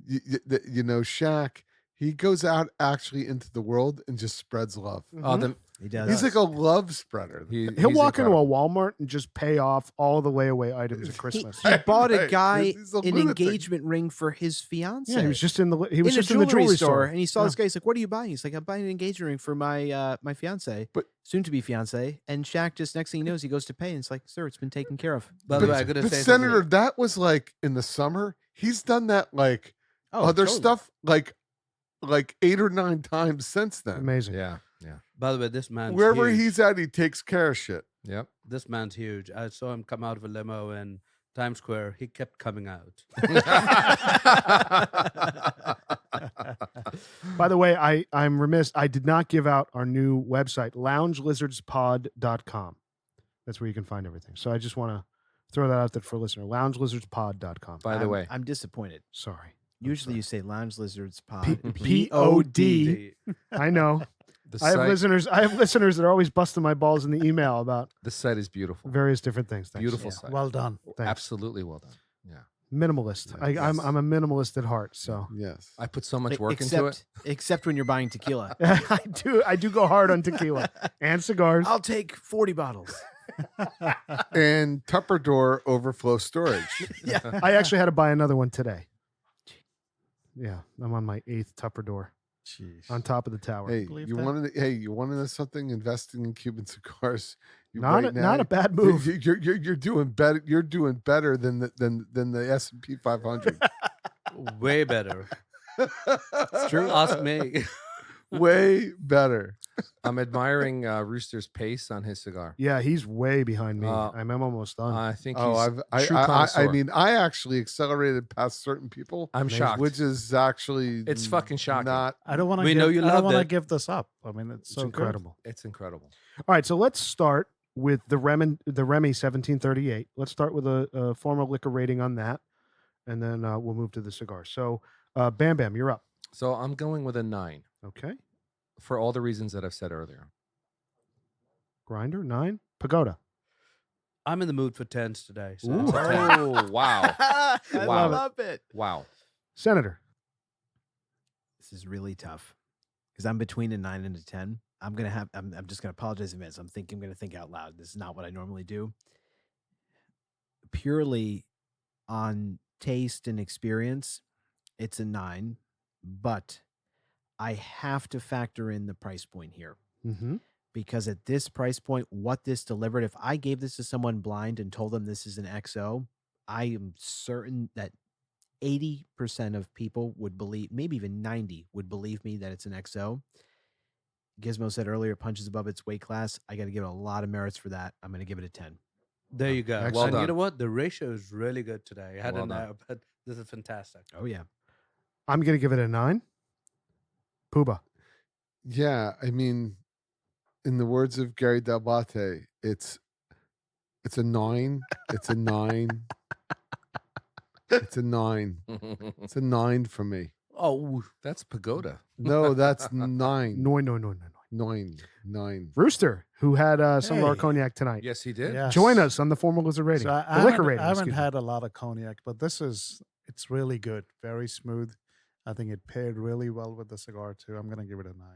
Shaq. He goes out actually into the world and just spreads love. Oh, then He does. He's like a love spreader. he's He'll walk into a incredible. Walmart and just pay off all the layaway items at Christmas. He bought a Right. guy He's a an lunatic. engagement ring for his fiance. Yeah, he was just in the in just a in the jewelry jewelry store, and he saw Yeah. this guy. He's like, "What are you buying?" He's like, "I'm buying an engagement ring for my my fiance, But- soon to be fiance." And Shaq just next thing he knows, he goes to pay, and it's like, "Sir, it's been taken care of." By the But, way, I gotta but say Senator, something. that was like in the summer. He's done that like Oh, other totally. stuff like 8 or 9 times since then. Amazing. Yeah. Yeah. By the way, this man's Wherever huge. he's at, he takes care of shit. Yep. This man's huge. I saw him come out of a limo in Times Square. He kept coming out. By the way, I'm remiss. I did not give out our new website, loungelizardspod.com. That's where you can find everything. So I just want to throw that out there for a listener. Loungelizardspod.com. By the I'm- way, I'm disappointed. Sorry. Usually, you say Lounge Lizards Pod. P-O-D. I know. the I have site, listeners that are always busting my balls in the email about the site is beautiful. various different things. Thanks. Beautiful Yeah. site. Well done. Thanks. Absolutely well done. Yeah. Minimalist. Yeah, I'm a minimalist at heart. So Yes. I put so much E- work into it. Except when you're buying tequila. I do go hard on tequila and cigars. I'll take 40 bottles. And Tupperware overflow storage. Yeah. I actually had to buy another one today. Yeah, I'm on my 8th Tupperware Jeez. on top of the tower. Hey, Believe you that? wanted you want to know something? Investing in Cuban cigars. Not a bad move. You're doing better. You're doing better than the S&P 500. Way better. It's True. Ask me. Way better. I'm admiring Rooster's pace on his cigar. Yeah, he's way behind me. I'm almost done. I think Oh, he's true I connoisseur. mean, I actually accelerated past certain people, I'm shocked. which is actually It's fucking shocking. Not I don't want to. We know you I don't loved want to it. give this up. I mean, it's it's so incredible. It's incredible. All right, so let's start with the Remy 1738. Let's start with a formal liquor rating on that, and then we'll move to the cigar. So, Bam Bam, you're up. So I'm going with a 9 Okay, for all the reasons that I've said earlier. Grinder 9, Pagoda. I'm in the mood for tens today. So Ooh. it's a 10. Oh, wow. I Wow. love it. Wow. Senator. This is really tough because I'm between a 9 and a 10. I'm just gonna apologize in advance. I'm gonna think out loud. This is not what I normally do. Purely on taste and experience, it's a 9, but I have to factor in the price point here Mm-hmm. because at this price point, what this delivered, if I gave this to someone blind and told them this is an XO, I am certain that 80% of people would believe, maybe even 90 would believe me that it's an XO. Gizmo said earlier, punches above its weight class. I got to give it a lot of merits for that. I'm going to give it a 10. There you go. Excellent. And Well you know done. what? The ratio is really good today. I had Well an done. but this is fantastic. Oh, yeah. I'm going to give it a 9. Puba. Yeah, I mean, in the words of Gary Delbate, it's a 9. It's a 9. It's a 9. It's a 9 for me. Oh, That's Pagoda. No, that's 9. No. 9. Rooster, who had some of our Hey. cognac tonight. Yes, he did. Yes. Join us on the formal lizard rating. So the liquor rating. I haven't excuse me. had a lot of cognac, but it's really good. Very smooth. I think it paired really well with the cigar too. I'm gonna give it a 9.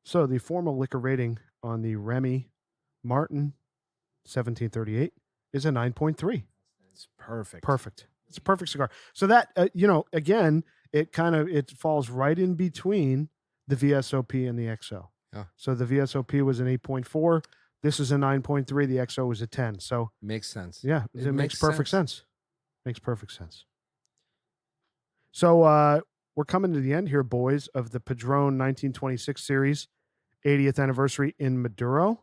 So the formal liquor rating on the Remy Martin 1738 is a 9.3. It's perfect. Perfect. It's a perfect cigar. So that, again, it falls right in between the VSOP and the XO. Yeah. So the VSOP was an 8.4. This is a 9.3. The XO was a 10. So Makes sense. yeah, It it makes makes perfect sense. sense. Makes perfect sense. So we're coming to the end here, boys, of the Padron 1926 series 80th anniversary in Maduro.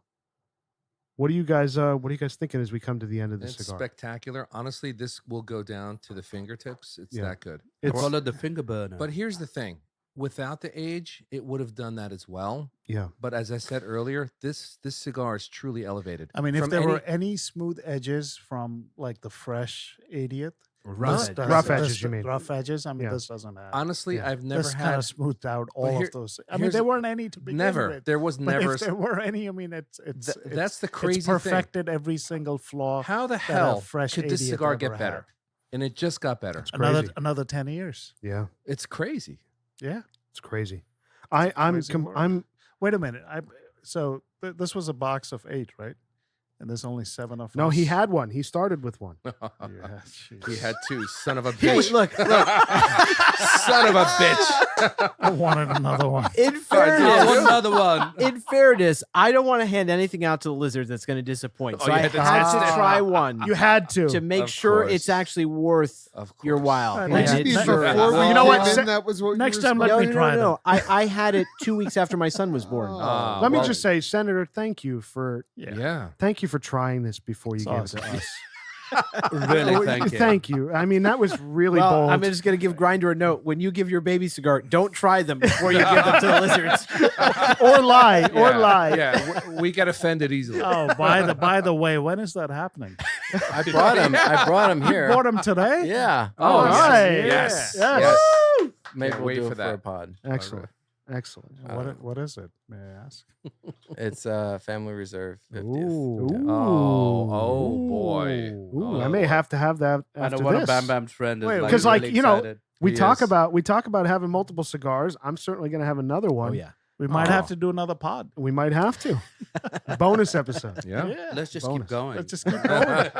What are you guys thinking as we come to the end of this It's cigar? spectacular. Honestly, this will go down to the fingertips. It's Yeah. that good. I It's call it the finger burner. But here's the thing. Without the age, it would have done that as well. yeah. But as I said earlier, this cigar is truly elevated. I mean, if From there any- were any smooth edges from like the fresh 80th, Rough this edges. does- Rough this edges, you d- mean. rough edges. I mean, Yeah. this doesn't have. Honestly, Yeah. I've never This kind had of smoothed out all here- of those. I mean, here's- there weren't any to begin never. with. There was But never. if there were any, I mean, it's that's the crazy it's thing. perfected every single flaw. How the a hell fresh could this 80th cigar ever get better? had. And it just got better. It's crazy. Another 10 years. Yeah. It's crazy. Yeah. It's crazy. I'm Crazy world. I'm Wait a minute. This was a box of 8, right? And there's only 7 of no, us. he had one. He started with one. Yeah, He jeez. had two. Son of a Hey, bitch. look. Son of a bitch. I wanted another one. In I fairness, want another one. in fairness, I don't want to hand anything out to the lizard that's going to disappoint. Oh, So you I had to had test to it. try one You had to. to make Of sure course. it's actually worth Of your course. while. Right, And next- it next- sure before is. we You know what? came Se- in, that was what next you time, were let No, me no, try no, them. no. I had it 2 weeks after my son was born. Ah, Let me well, just say, Senator, thank you for Yeah. trying this before you It's gave awesome. it to us. Really, Oh, thank you. Thank you. I mean, that was really Well, bold. I'm just going to give Grinder a note. When you give your baby cigar, don't try them before you give them to the lizards. or lie. Or Yeah, lie. Yeah, we get offended easily. Oh, by the way, when is that happening? I brought him here. Bought them today? Yeah. Oh, All yes. right. Yes. Yes. Maybe Can't we'll wait do for it for a that. pod. Excellent. Excellent. What is it? May I ask? It's Family Reserve 50th. Ooh. Yeah. Oh, boy. Ooh, I Oh, may boy. have to have that I know after one this. of Bam Bam's friend is Wait, like, 'cause, like, really you know, excited. We He talk is. about having multiple cigars. I'm certainly going to have another one. Oh, yeah. We might Oh. have to do another pod. We might have to. Bonus episode. Yeah. Let's just Bonus. keep going. Let's just keep going.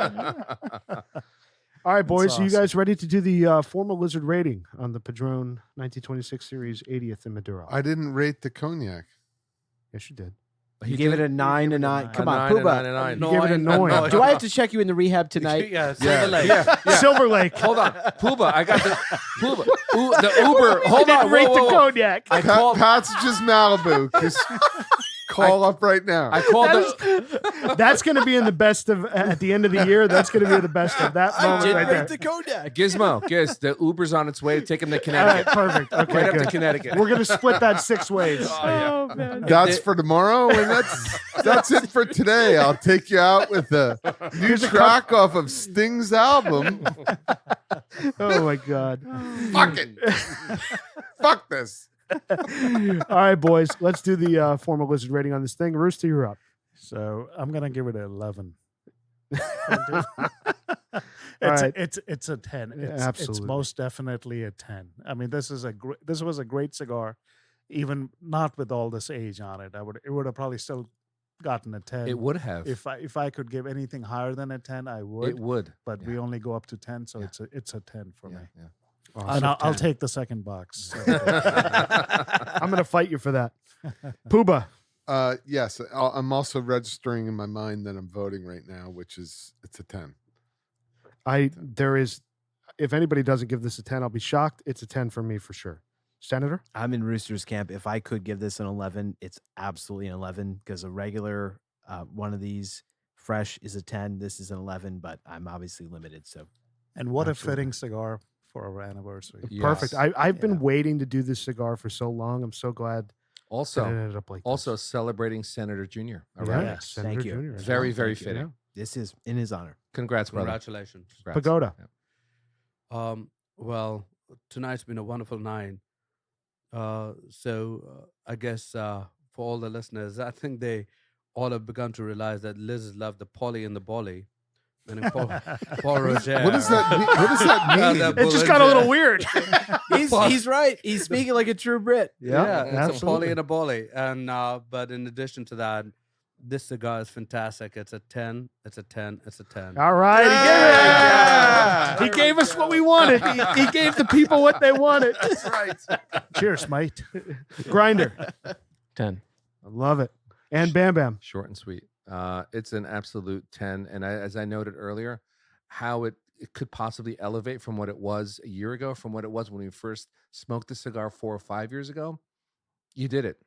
All right, boys. That's So you awesome. guys ready to do the formal lizard rating on the Padron 1926 series 80th in Maduro? I didn't rate the cognac. Yes, you did. You gave it a 9 gave to it a 9. 9. Come A on, 9, a 9, Pooba. a 9. You gave it a noise. Do I have to check you in the rehab tonight? Yeah, Silver Lake. Yeah. Silver Lake. Hold on. Pooba, I got the Pooba. Ooh, the Uber. Hold Didn't on. rate Whoa, the whoa, whoa. cognac. I called Pat's just Malibu. Just call up right now. I called the That's going to be in the best of at the end of the year. That's going to be the best of that I moment did right rate there. the Kodak. Gizmo. Giz, the Uber's on its way to take him to All right, Connecticut. perfect. Okay, Right up to good. Connecticut. We're going to split that 6 ways. Oh, yeah. Oh, man. That's for tomorrow, and that's it for today. I'll take you out with a new track off of Sting's album. Oh my God. Fuck it. Fuck this. All right, boys. Let's do the formal lizard rating on this thing. Rooster, you're up. So I'm gonna give it an 11. right. It's a 10. Yeah, It's absolutely. most definitely a 10. I mean, this was a great cigar, even not with all this age on it. It would have probably still gotten a 10. It would have. If I could give anything higher than a 10, I would. It would. But yeah. we only go up to 10, so Yeah. it's a 10 for me. Yeah. And I'll 10. take the second box. So. I'm going to fight you for that. Pooba. Yes, I'm also registering in my mind that I'm voting right now, which is it's a 10. If anybody doesn't give this a 10, I'll be shocked. It's a 10 for me for sure. Senator? I'm in Rooster's camp. If I could give this an 11, it's absolutely an 11 because a regular one of these fresh is a 10. This is an 11, but I'm obviously limited. So And what Absolutely. a fitting cigar for our anniversary. Perfect. Yes. I've been Yeah. waiting to do this cigar for so long. I'm so glad that it Also, ended up like also celebrating Senator Jr. this. All right. Yes, Thank Senator you. Jr. Very, very Thank you. fitting. this is in his honor. Congrats, brother. Congratulations. Congrats. Pagoda. Yeah. Well, tonight's been a wonderful night. So I guess for all the listeners, I think they all have begun to realize that Liz loved the Polly and the Bolly. And in Paul Roger. What does that mean? What does that mean? The It just got a little Bollanger. weird. He's right. He's speaking like a true Brit. Yeah, it's a absolutely. Polly and a Bolly. And but in addition to that, this cigar is fantastic. It's a 10. It's a 10. It's a 10. All right. Yeah. He gave gave us what we wanted. He gave the people what they wanted. That's right. Cheers, mate. Grinder. 10. I love it. And Bam Bam. Short and sweet. It's an absolute 10. And as I noted earlier, how it could possibly elevate from what it was a year ago, from what it was when we first smoked the cigar 4 or 5 years ago. You did it,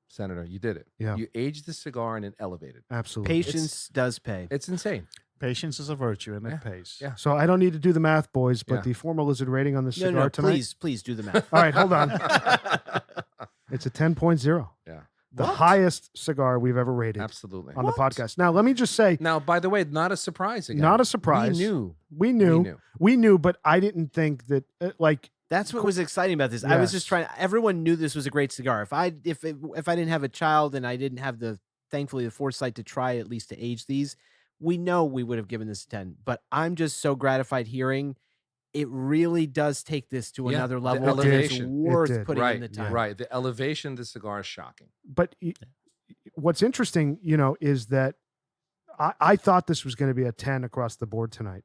Senator. You did it. Yeah. You aged the cigar and it elevated. Absolutely. Patience does pay. It's insane. Patience is a virtue, and Yeah. it pays. Yeah. So I don't need to do the math, boys, but Yeah. the formal lizard rating on this No, cigar no, tonight. please do the math. All right, hold on. It's a 10.0. Yeah. The highest cigar we've ever rated Absolutely. on the podcast. Now, let me just say, Now, by the way, not a surprise again. not a surprise. We knew. We knew, but I didn't think that, That's what was exciting about this. I was just Yes. trying. Everyone knew this was a great cigar. If I didn't have a child and I didn't have thankfully the foresight to try at least to age these, we know we would have given this a 10. But I'm just so gratified hearing it really does take this to Yeah, another the level. And it's elevation. It worth did. putting in Right. the time. Right. The elevation of the cigar is shocking. but what's interesting, is that I thought this was going to be a 10 across the board tonight,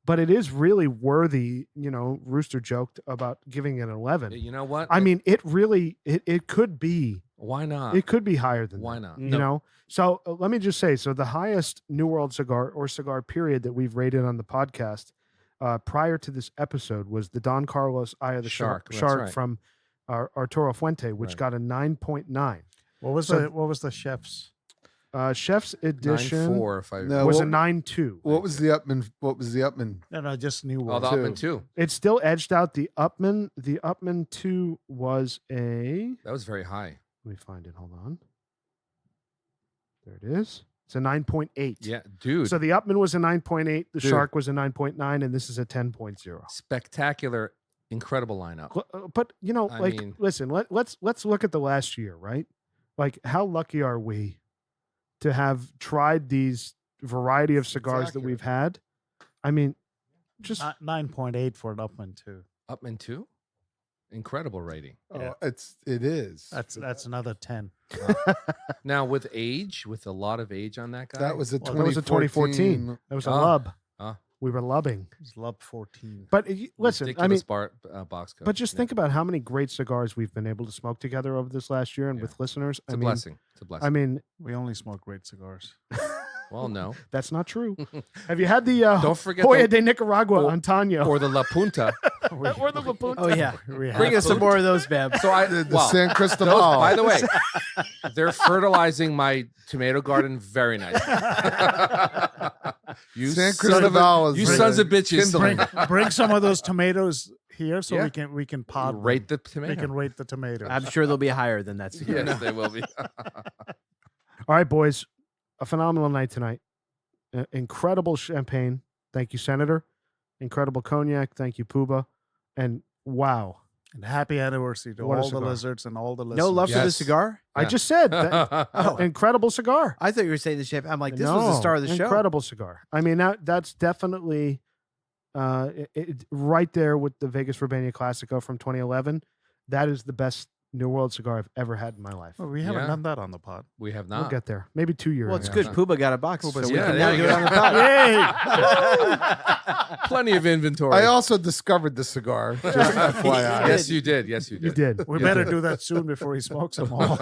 but it is really worthy. Rooster joked about giving it an 11. You know what? I mean, it really, it could be, why not? it could be higher than Why that, not? So let me just say, so the highest New World cigar or cigar period that we've rated on the podcast prior to this episode was the Don Carlos Eye of the Shark, Shark, that's right. from Arturo Fuente, which Right. got a 9.9. What was the chef's? Chef's edition 9.4 if I No. was a what- 9.2. What was the Upman? What was the Upman? No, just New Oh, World. the Upman too. It still edged out the Upman. The Upman 2 was a. That was very high. Let me find it. Hold on. There it is. It's a 9.8. Yeah, dude. So the Upman was a 9.8. The Dude. Shark was a 9.9, and this is a 10.0. Spectacular, incredible lineup. But I mean- listen. Let's look at the last year, right? Like, how lucky are we to have tried these variety of cigars that accurate. we've had? I mean, just 9.8 for an Upman too. Upman 2? Incredible rating. Yeah. Oh, it is. That's another 10. Now with a lot of age on that guy. That was a Well, that was a 2014. That was a lub. We were lubbing. It's Lub 14. But listen, I mean, ridiculous box code. but just Yeah. think about how many great cigars we've been able to smoke together over this last year and Yeah. with listeners. It's a blessing. It's a blessing. I mean, We only smoke great cigars. well, no. that's not true. Have you had the Don't forget Joya the- de Nicaragua, or- Antonio? Or the La Punta. Or the La Punta? Oh yeah, We bring have- us some more of those, Bab. So I The well, San those, Cristobal. by the way, they're fertilizing my tomato garden very nice. you San son of a- Cristobal is you the sons of bitches. bring some of those tomatoes here so Yeah. we can pod them. Rate the We tomato. can rate the tomatoes. I'm sure they'll be higher than that. cigar. Yes, they will be. All right, boys, a phenomenal night tonight. Incredible champagne. Thank you, Senator. Incredible cognac. Thank you, Puba. And wow. And happy anniversary to What a all the cigar. lizards and all the listeners. No love for the Yes. cigar. I Yeah. just said that, Oh. incredible cigar. I thought you were saying the chef. I'm like, this was the star of the show. Incredible cigar. I mean, that's definitely right there with the Vegas Urbania Classico from 2011. That is the best New World cigar I've ever had in my life. Well, we haven't Yeah. done that on the pod. We have We'll not. get there. Maybe 2 years. Well, it's ago. good. Puba got a box, so Puba's we got can it. now There do you it go. on the pod. Plenty of inventory. I also discovered the cigar. Just FYI. Yes, you did. Yes, you did. You did. We You better did. do that soon before he smokes them all.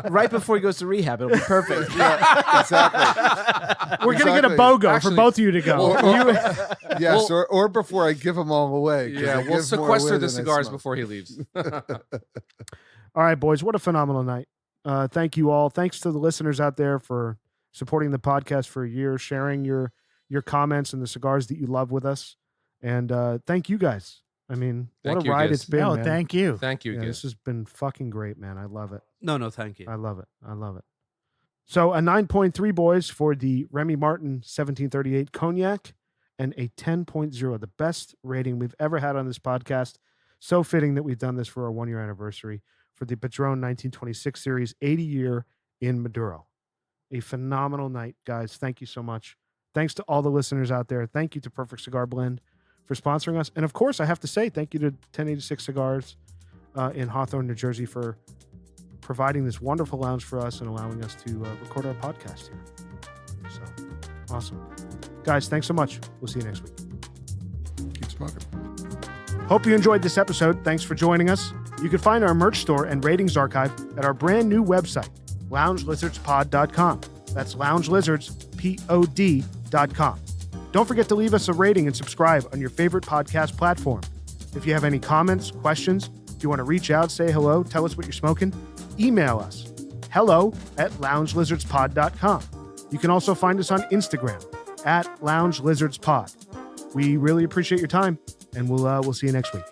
Right before he goes to rehab, it'll be perfect. Exactly. We're gonna get a Exactly. BOGO for Actually- both of you to go. Yes, or before I give them all away. 'cause Yeah, I we'll give more sequester away the than I cigars smoke. before he leaves. All right, boys. What a phenomenal night. Thank you all. Thanks to the listeners out there for supporting the podcast for a year, sharing your comments and the cigars that you love with us. And thank you guys. I mean, Thank what a you, ride Giz. it's been. No, man. thank you. Thank you, Yeah, Giz. this has been fucking great, man. I love it. No, thank you. I love it. I love it. So a 9.3, boys, for the Remy Martin 1738 Cognac and a 10.0, the best rating we've ever had on this podcast. So fitting that we've done this for our 1 year anniversary for the Padron 1926 series, 80 year in Maduro. A phenomenal night, guys. Thank you so much. Thanks to all the listeners out there. Thank you to Perfect Cigar Blend for sponsoring us. And of course, I have to say thank you to 1086 Cigars in Hawthorne, New Jersey for providing this wonderful lounge for us and allowing us to record our podcast here. So awesome. Guys, thanks so much. We'll see you next week. Keep smoking. welcome. Hope you enjoyed this episode. Thanks for joining us. You can find our merch store and ratings archive at our brand new website, loungelizardspod.com. That's loungelizardspod.com. Don't forget to leave us a rating and subscribe on your favorite podcast platform. If you have any comments, questions, if you want to reach out, say hello, tell us what you're smoking, email us, hello@loungelizardspod.com. You can also find us on Instagram @loungelizardspod. We really appreciate your time, and we'll see you next week.